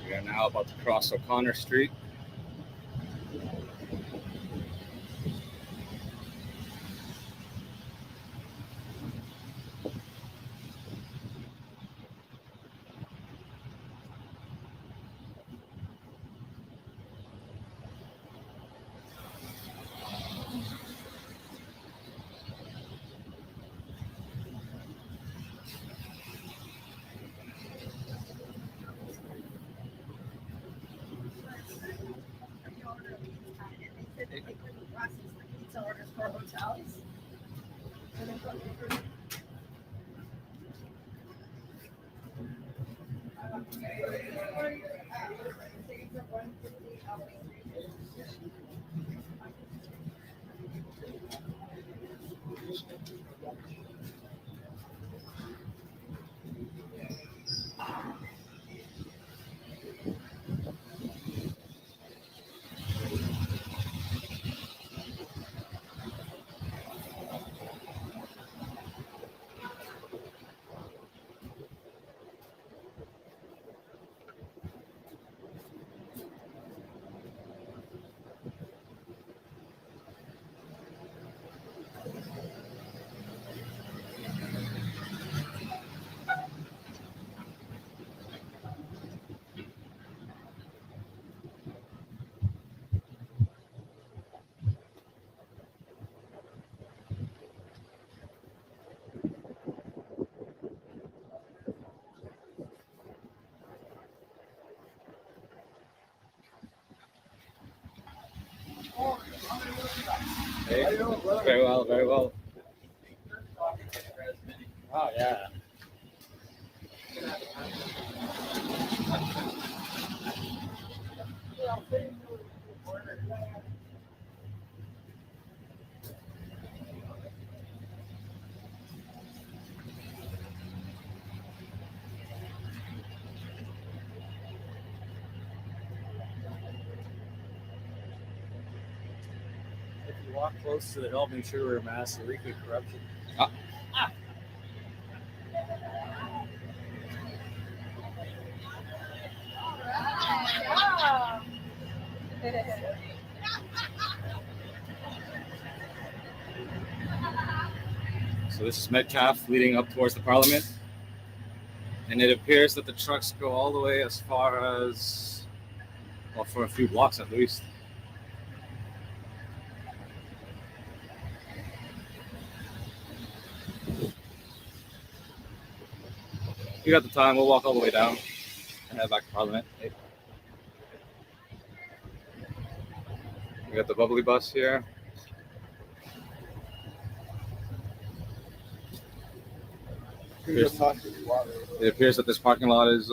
We are now about to cross O'Connor Street. Hey, very well, very well. Oh, yeah. If you walk close to the hill, make sure we're a mass of leaking corruption. So this is Metcalf leading up towards the Parliament. And it appears that the trucks go all the way as far as, well, for a few blocks at least. We got the time, we'll walk all the way down and head back to Parliament. We got the bubbly bus here. It appears that this parking lot is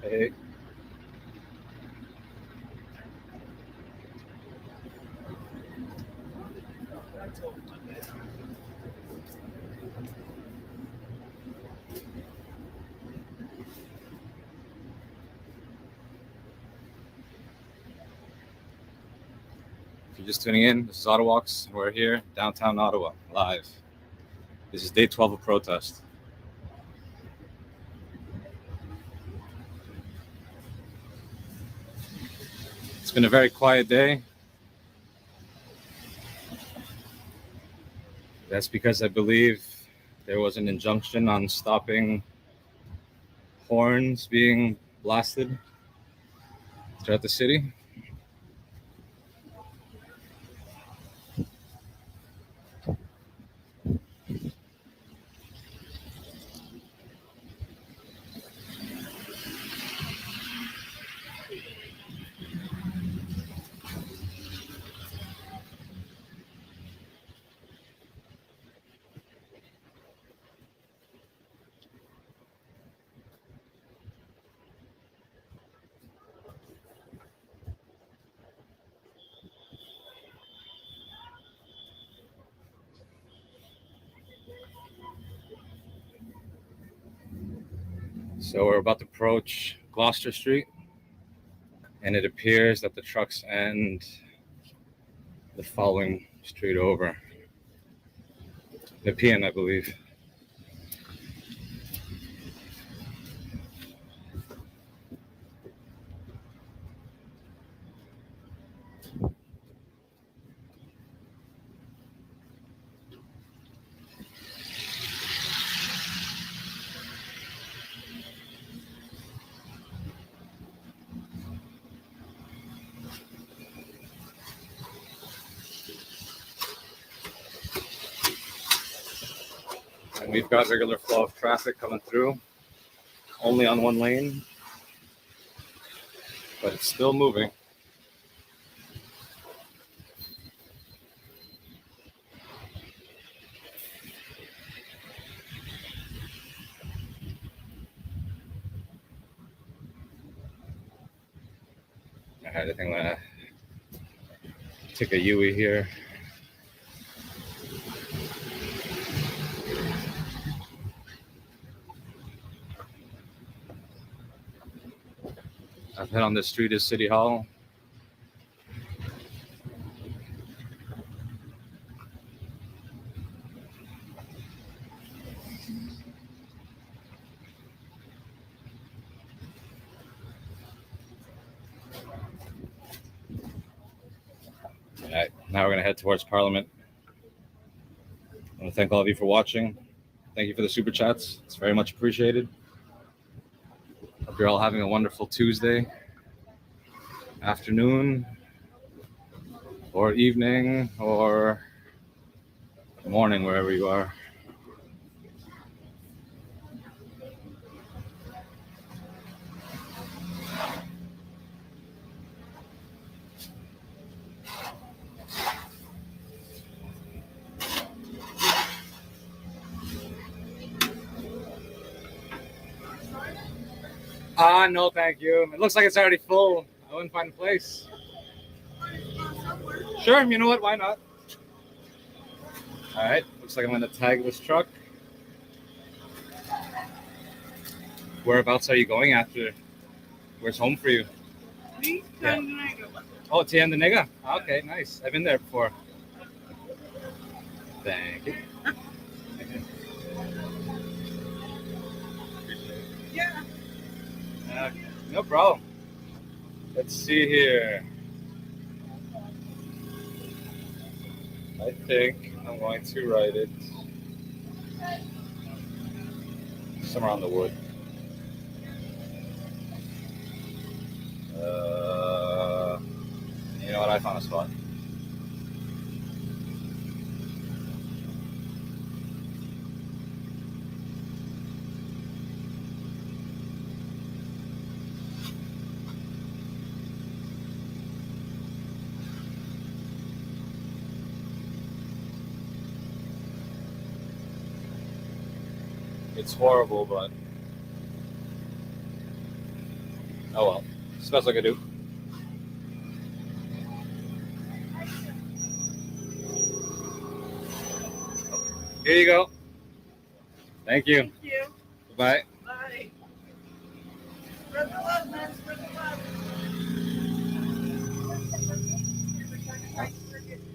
Hey. If you're just tuning in, this is Ottawalks. We're here, downtown Ottawa, live. This is day 12 of protest. It's been a very quiet day. That's because I believe there was an injunction on stopping horns being blasted throughout the city. So we're about to approach Gloucester Street, and it appears that the trucks end the following street over. Nepean, I believe. And we've got regular flow of traffic coming through, only on one lane, but it's still moving. All right, I think I'm gonna take a Yui here. I've hit on this street is City Hall. All right, now we're gonna head towards Parliament. I want to thank all of you for watching. Thank you for the super chats. It's very much appreciated. Hope you're all having a wonderful Tuesday afternoon or evening or morning, wherever you are. No, thank you. It looks like it's already full. I wouldn't find a place. Sure, you know what? Why not? All right, looks like I'm gonna tag this truck. Whereabouts are you going after? Where's home for you? Yeah. Oh, Tiendanega. Okay, nice. I've been there before. Thank you. Yeah. Okay, no problem. Let's see here. I think I'm going to write it somewhere on the wood. You know what? I found a spot. It's horrible, but Oh well, it's the best I could do. Here you go. Thank you. Thank you. Bye. Bye. Spread the love, man. Spread the love.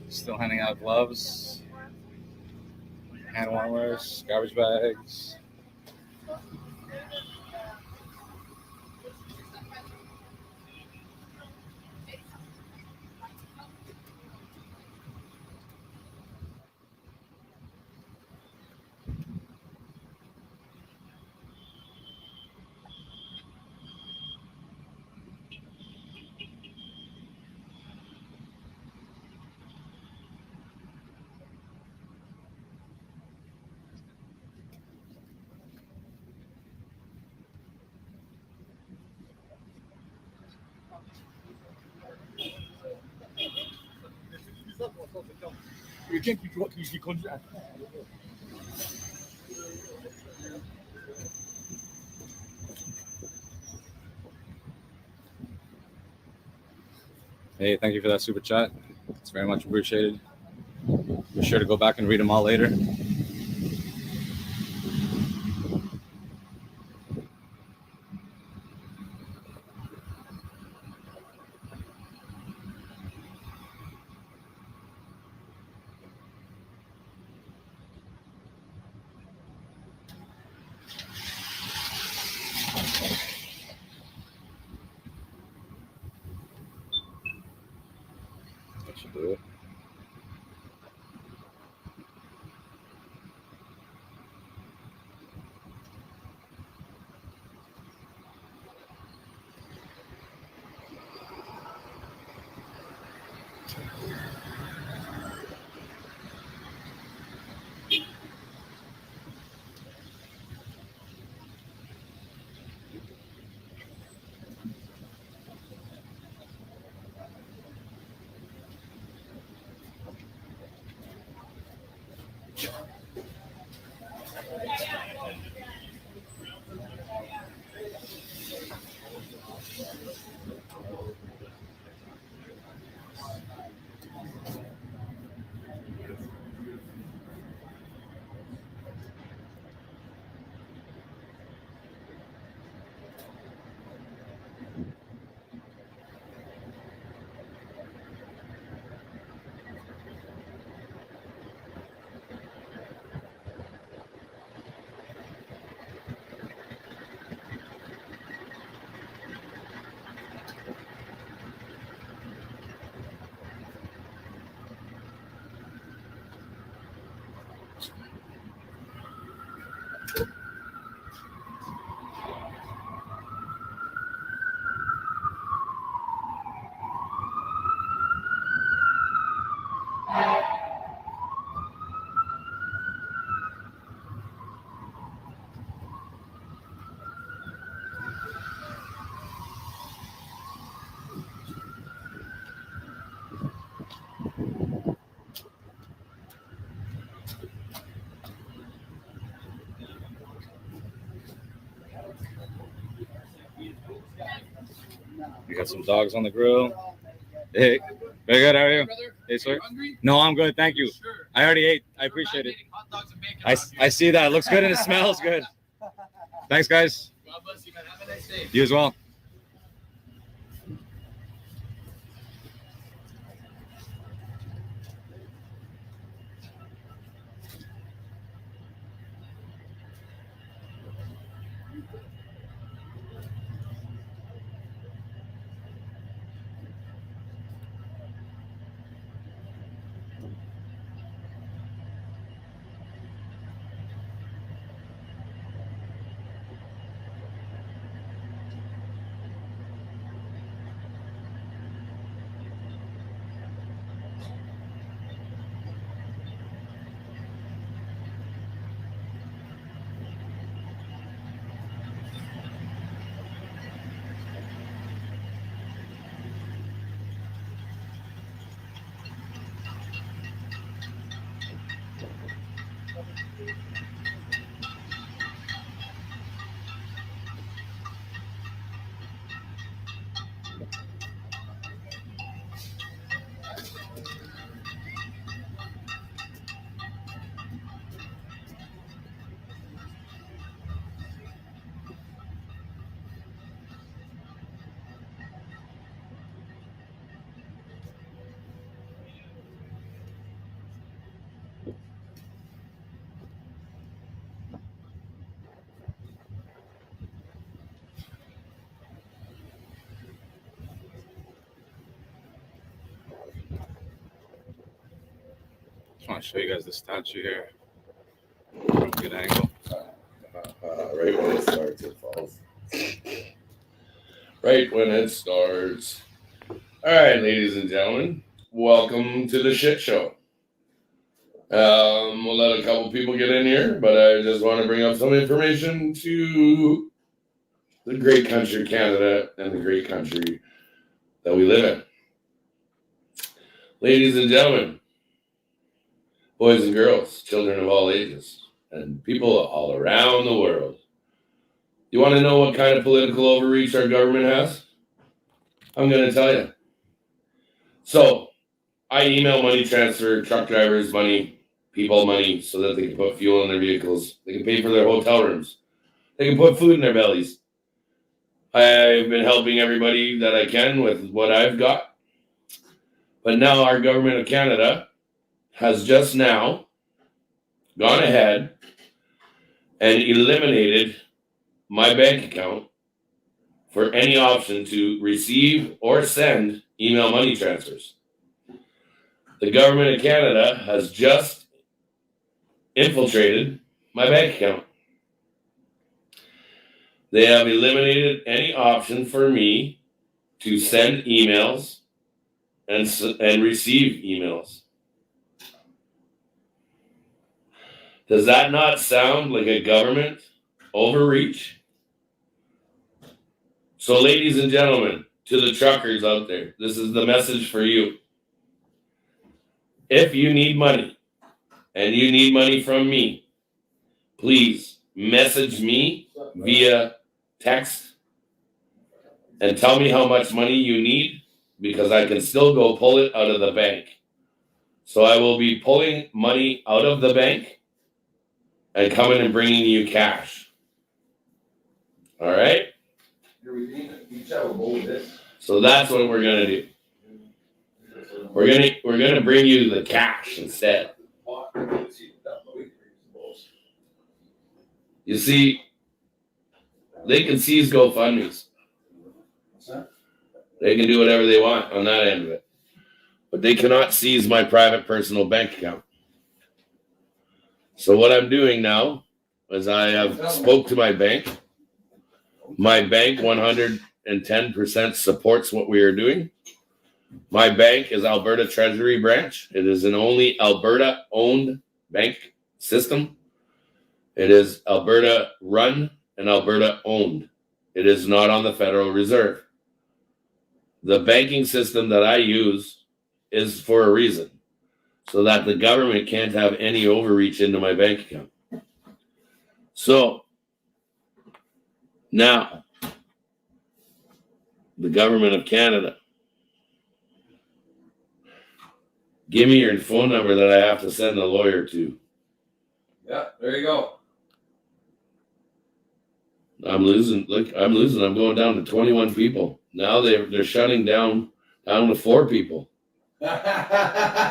Still handing out gloves, hand warmers, garbage bags. Hey, thank you for that super chat. It's very much appreciated. Be sure to go back and read them all later. That should do it. We got some dogs on the grill. Hey, very good. How are you? Hey, sir. No, I'm good. Thank you. I already ate. I appreciate it. I see that. It looks good and it smells good. Thanks, guys. God bless you, man. Have a nice day. You as well. Just want to show you guys the statue here. Good angle. Right when it starts, it falls. Right when it starts. All right, ladies and gentlemen, welcome to the shit show. We'll let a couple people get in here, but I just want to bring up some information to the great country of Canada and the great country that we live in. Ladies and gentlemen, boys and girls, children of all ages, and people all around the world. You want to know what kind of political overreach our government has? I'm going to tell you. So, I email money transfer, truck drivers money, people money, so that they can put fuel in their vehicles. They can pay for their hotel rooms. They can put food in their bellies. I've been helping everybody that I can with what I've got. But now our government of Canada has just now gone ahead and eliminated my bank account for any option to receive or send email money transfers. The government of Canada has just infiltrated my bank account. They have eliminated any option for me to send emails and receive emails. Does that not sound like a government overreach? So, ladies and gentlemen, to the truckers out there, this is the message for you. If you need money and you need money from me, please message me via text and tell me how much money you need, because I can still go pull it out of the bank. So I will be pulling money out of the bank and coming and bringing you cash. All right? So that's what we're gonna do. We're gonna bring you the cash instead. You see, they can seize GoFundMes. They can do whatever they want on that end of it. But they cannot seize my private personal bank account. So what I'm doing now is I have spoke to my bank. My bank 110% supports what we are doing. My bank is Alberta Treasury Branch. It is an only Alberta-owned bank system. It is Alberta-run and Alberta-owned. It is not on the Federal Reserve. The banking system that I use is for a reason, so that the government can't have any overreach into my bank account. So, now, the government of Canada, give me your phone number that I have to send a lawyer to. Yeah, there you go. I'm losing. Look, I'm losing. I'm going down to 21 people. Now they're shutting down to 4 people. I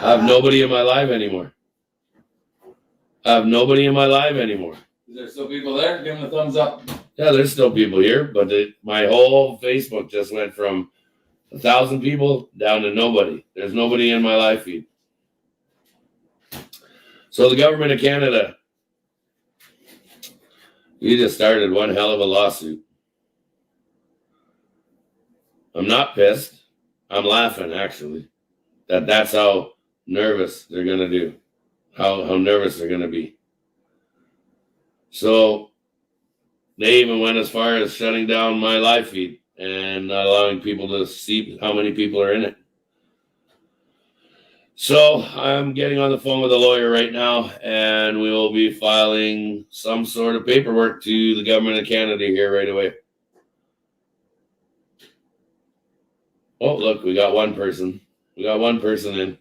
have nobody in my live anymore. Is there still people there? Give them a thumbs up. Yeah, there's still people here, but my whole Facebook just went from 1,000 people down to nobody. There's nobody in my live feed. So the government of Canada, you just started one hell of a lawsuit. I'm not pissed. I'm laughing, actually. That's how nervous they're going to do. How nervous they're going to be. So they even went as far as shutting down my live feed and not allowing people to see how many people are in it. So I'm getting on the phone with a lawyer right now, and we will be filing some sort of paperwork to the government of Canada here right away. Oh, look, we got one person. We got one person in.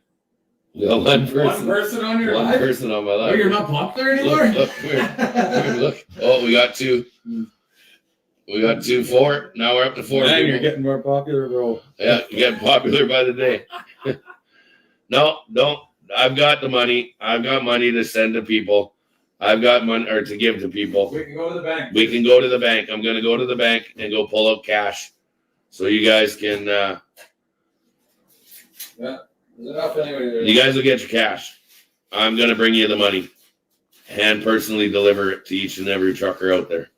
We got one person. One person on your One live? person on my Oh, live. you're not popular anymore? Look, come here. Come here, look. Oh, we got two. We got 2, 4. Now we're up to 4. Man, people. you're getting more popular, bro. Yeah, you're getting popular by the day. No, don't. I've got the money. I've got money to send to people. I've got money or to give to people. We can go to the bank. We can go to the bank. I'm going to go to the bank and go pull out cash, so you guys can. Yeah. There's enough anyway there. You guys will get your cash. I'm going to bring you the money and personally deliver it to each and every trucker out there.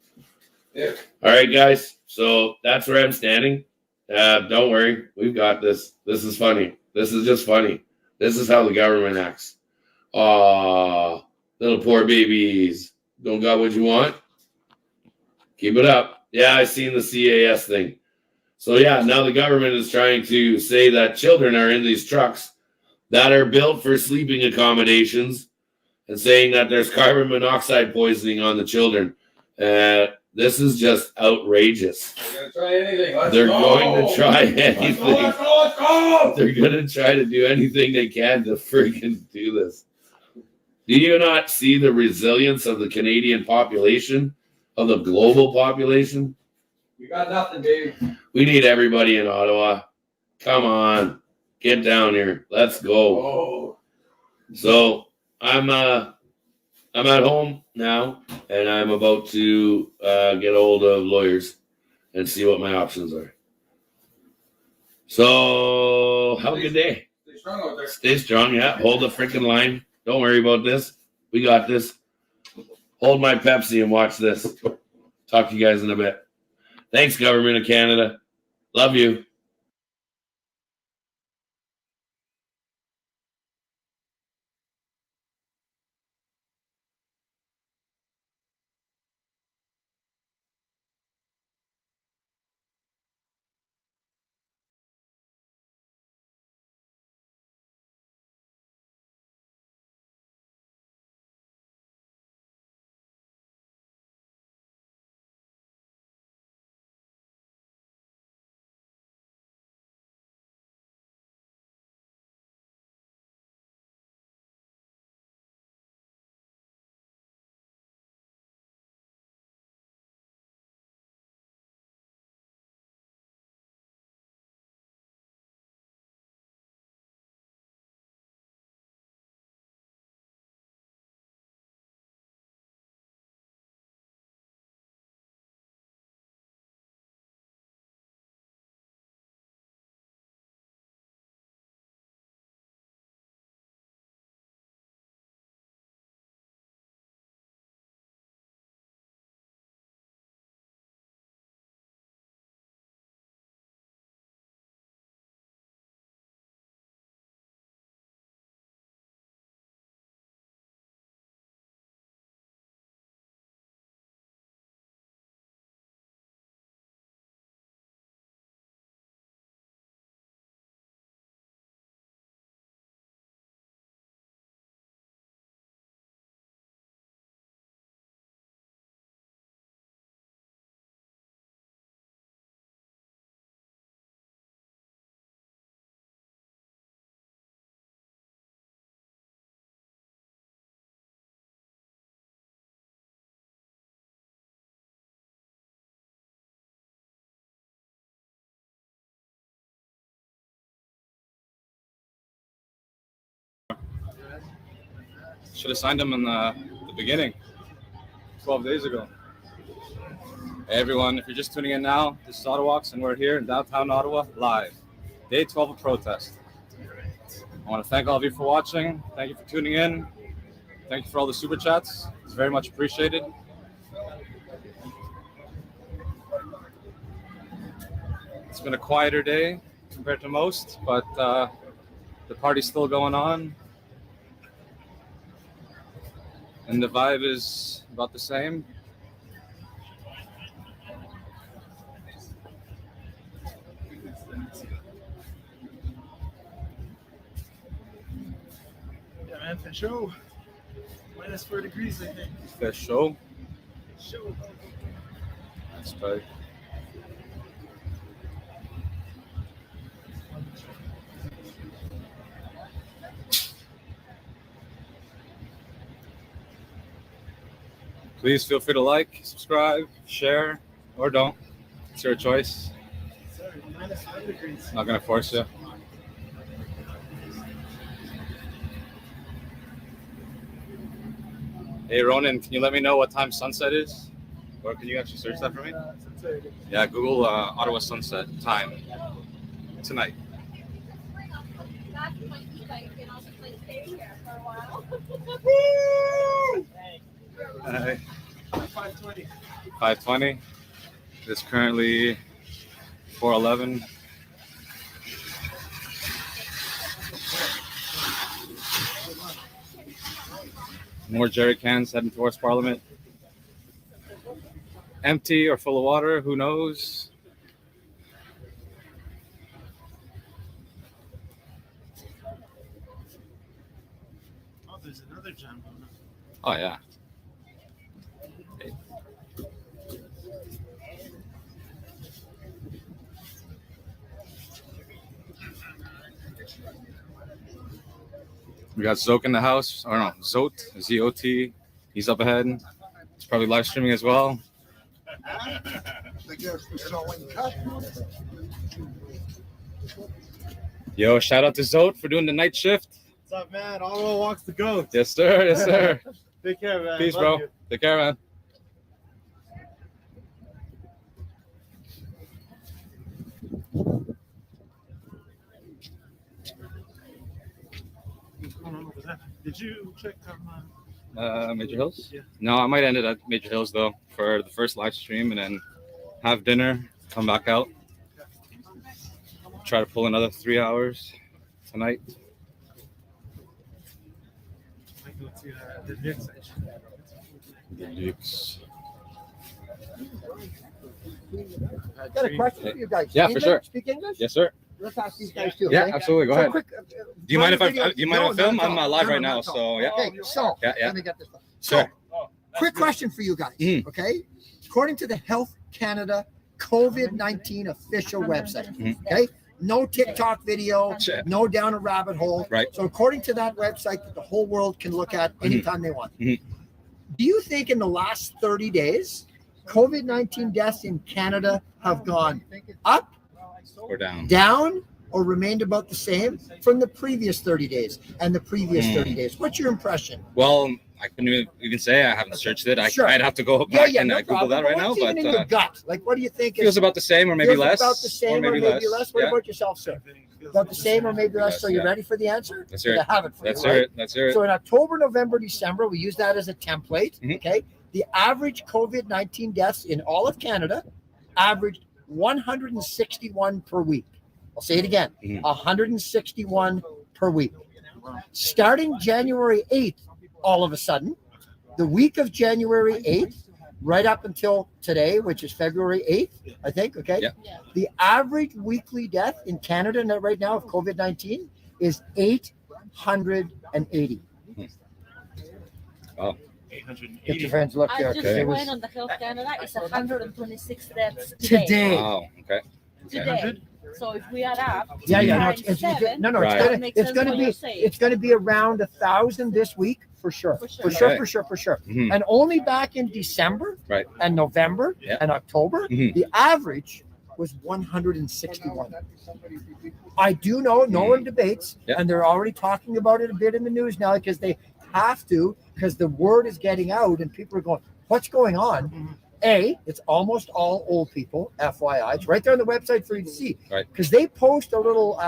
Yeah. All right, guys. So that's where I'm standing. Don't worry. We've got this. This is funny. This is just funny. This is how the government acts. Aw, little poor babies. Don't got what you want? Keep it up. Yeah, I seen the CAS thing. So yeah, now the government is trying to say that children are in these trucks that are built for sleeping accommodations and saying that there's carbon monoxide poisoning on the children. This is just outrageous. They're going to try anything. They're going to try anything. Let's go. They're going to try to do anything they can to freaking do this. Do you not see the resilience of the Canadian population, of the global population? We got nothing, baby. We need everybody in Ottawa. Come on. Get down here. Let's go. Oh. So I'm at home now, and I'm about to get hold of lawyers and see what my options are. So have a good day. Stay strong out there. Stay strong, yeah. Hold the freaking line. Don't worry about this. We got this. Hold my Pepsi and watch this. Talk to you guys in a bit. Thanks, Government of Canada. Love you. Should have signed him in the beginning, 12 days ago. Hey everyone, if you're just tuning in now, this is Ottawa, and we're here in downtown Ottawa live. Day 12 of protest. I want to thank all of you for watching. Thank you for tuning in. Thank you for all the super chats. It's very much appreciated. It's been a quieter day compared to most, but the party's still going on. And the vibe is about the same. Yeah, man, for sure. -4 degrees, I think. For sure. Sure. That's right. Please feel free to like, subscribe, share, or don't. It's your choice. Sorry, -5 degrees. I'm not gonna force you. Hey Ronan, can you let me know what time sunset is? Or can you actually search that for me? Yeah, Google Ottawa sunset time tonight. Hi. 5:20. 5:20. It's currently 4:11. More jerry cans heading towards Parliament. Empty or full of water, who knows? Oh, there's another jumbo. Oh yeah. We got Zoke in the house, or no, Zot, Z-O-T. He's up ahead. He's probably live streaming as well. Yo, shout out to Zot for doing the night shift. What's up, man? Ottawa walks the goat. Yes, sir. Yes, sir. Take care, man. Peace, Love bro. you. Take care, man. What's going on over there? Did you check on Major Hills? Yeah. No, I might end it at Major Hills though for the first live stream and then have dinner, come back out. Try to pull another 3 hours tonight. I go to the next section? The Dukes. I got a question for you guys. Yeah, for English? sure. Speak English? Yes, sir. Let's ask these guys too. Yeah, okay? absolutely. Go So ahead. quick, Do you mind if I video- do you mind No, if I film? not at I'm all. live No, right not now, at all. so yeah. Okay, so Yeah. let me get this done. Sure. Quick question for you guys. Okay, according to the Health Canada COVID-19 official website, okay, no TikTok video, no down a rabbit hole. Right. So according to that website that the whole world can look at anytime they want, do you think in the last 30 days, COVID-19 deaths in Canada have gone up, Or down. down, or remained about the same from the previous 30 days and the previous 30 days? What's your impression? Well, I couldn't even say I haven't searched it. Sure. I'd have to go Yeah, back yeah, and no Google problem. that right now. What's even But in your gut? Like, what do you think? feels about the same or maybe feels less. About the same or maybe less. What Yeah. about yourself, sir? About the same or maybe less. So you yeah. ready for the answer? Let's hear it. I have it for Let's you, hear right? it. Let's hear it. So in October, November, December, we use that as a template. Okay. The average COVID-19 deaths in all of Canada averaged 161 per week. I'll say it again, 161 per week. Starting January 8th, all of a sudden, the week of January 8th, right up until today, which is February 8th, I think, okay? The average weekly death in Canada right now of COVID-19 is 880. Oh. Get your friends look there. I 'cause just it was went on the Health Canada. It's 126 deaths today. today. Wow. Okay. Today. So if we add up, Yeah, yeah, no, times seven, no, Right. that makes sense what you're be saying. it's gonna be around 1,000 this week for sure, for sure, Okay. for sure, for sure. Mhm. And only back in December Right. and November Yeah. and October, Mhm. the average was 161. I do know no one debates, Yeah. and they're already talking about it a bit in the news now because they have to, because the word is getting out and people are going, what's going on? A, it's almost all old people, FYI. It's right there on the website for you to see. Right. Because they post a little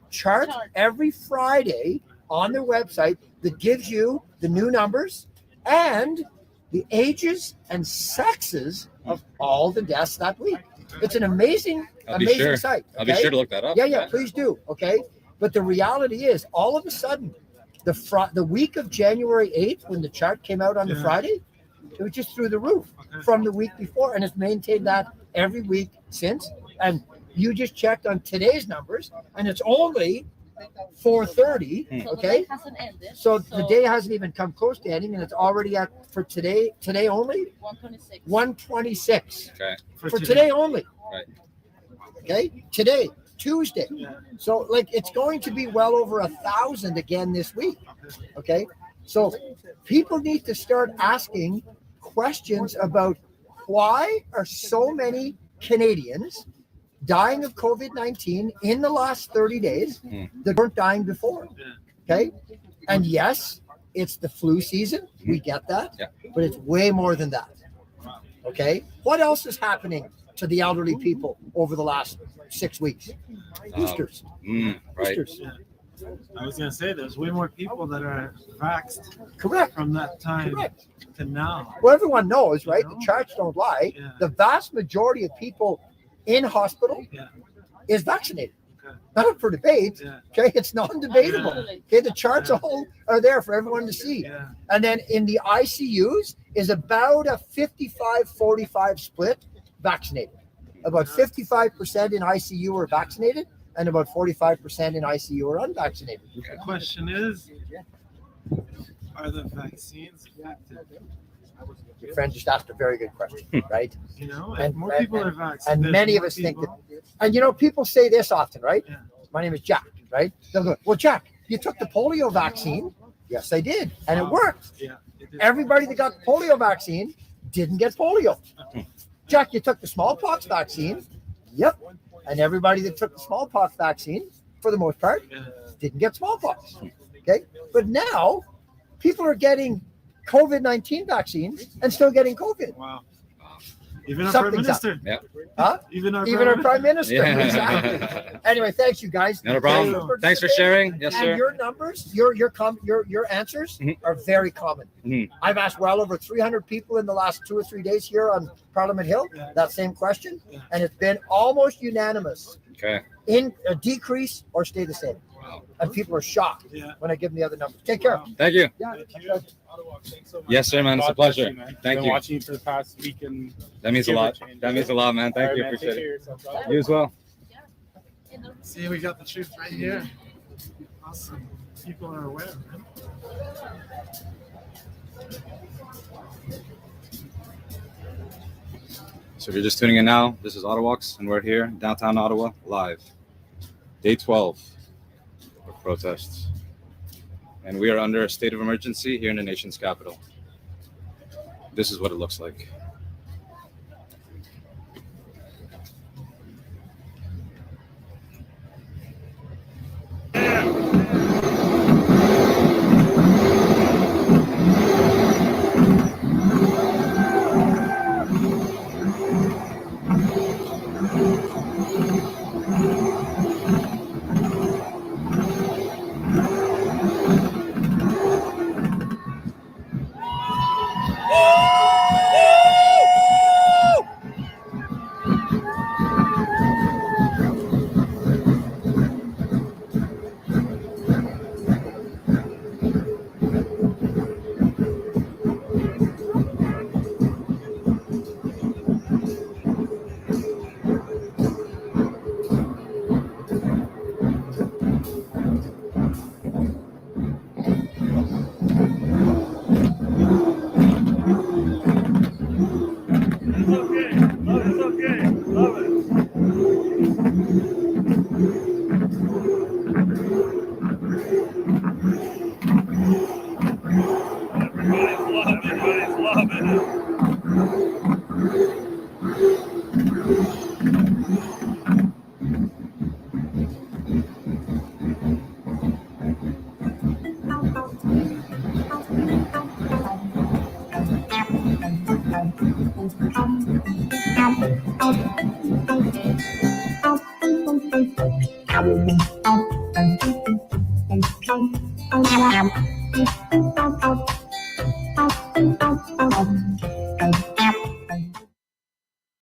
chart every Friday on their website that gives you the new numbers and the ages and sexes of all the deaths that week. It's an amazing, I'll be amazing sure. site. I'll be okay? sure to look that up. Yeah, yeah, please do. Okay. But the reality is, all of a sudden, the week of January 8th, when the chart came out on the Friday, it was just through the roof from the week before, and it's maintained that every week since. And you just checked on today's numbers, and it's only 4:30. So the Okay, day hasn't ended. so the day hasn't even come close to ending, and it's already at for today only 126. 126 Okay. for today only. Right. Okay, today, Tuesday. So like it's going to be well over 1,000 again this week. Okay, so people need to start asking questions about why are so many Canadians dying of COVID-19 in the last 30 days that weren't dying before. Okay. And yes, it's the flu season. We get that. But it's way more than that. Okay. What else is happening to the elderly people over the last 6 weeks? Boosters. Right. Boosters. I was gonna say there's way more people that are vaxxed. Correct. From that time Correct. to now. Well, everyone knows, right? The charts don't lie. The vast majority of people in hospital is vaccinated. Not up for debate. Okay, it's non-debatable. Okay, the charts all are there for everyone to see. And then in the ICUs is about a 55-45 split vaccinated. About 55% in ICU are vaccinated, and about 45% in ICU are unvaccinated. The question is, are the vaccines effective? Your friend just asked a very good question, right? You know, and more people are vaccinated. And many of us think that, and you know, people say this often, right? My name is Jack, right? They'll go, well, Jack, you took the polio vaccine. Yes, I did. And it worked. Everybody that got the polio vaccine didn't get polio. Jack, you took the smallpox vaccine. Yep. And everybody that took the smallpox vaccine, for the most part, didn't get smallpox. Okay. But now people are getting COVID-19 vaccines and still getting COVID. Wow. Even our Prime Minister. Huh? Even our Prime Minister. Yeah. Exactly. Anyway, thanks you guys. Not a problem. Thanks for sharing. Yes, And sir. your numbers, your answers are very common. I've asked well over 300 people in the last 2 or 3 days here on Parliament Hill that same question, and it's been almost unanimous Okay. in a decrease or stay the same. And people are shocked when I give them the other numbers. Take care. Thank you. Yeah. Yes, sir, man. It's a pleasure. Thank Been you. watching you for the past week and That means a lot. That means a lot, man. Thank you. Appreciate it. You as well. See, we got the truth right here. Awesome. People are aware, man. So if you're just tuning in now, this is Ottawalks, and we're here in downtown Ottawa live. Day 12 of protests. And we are under a state of emergency here in the nation's capital. This is what it looks like.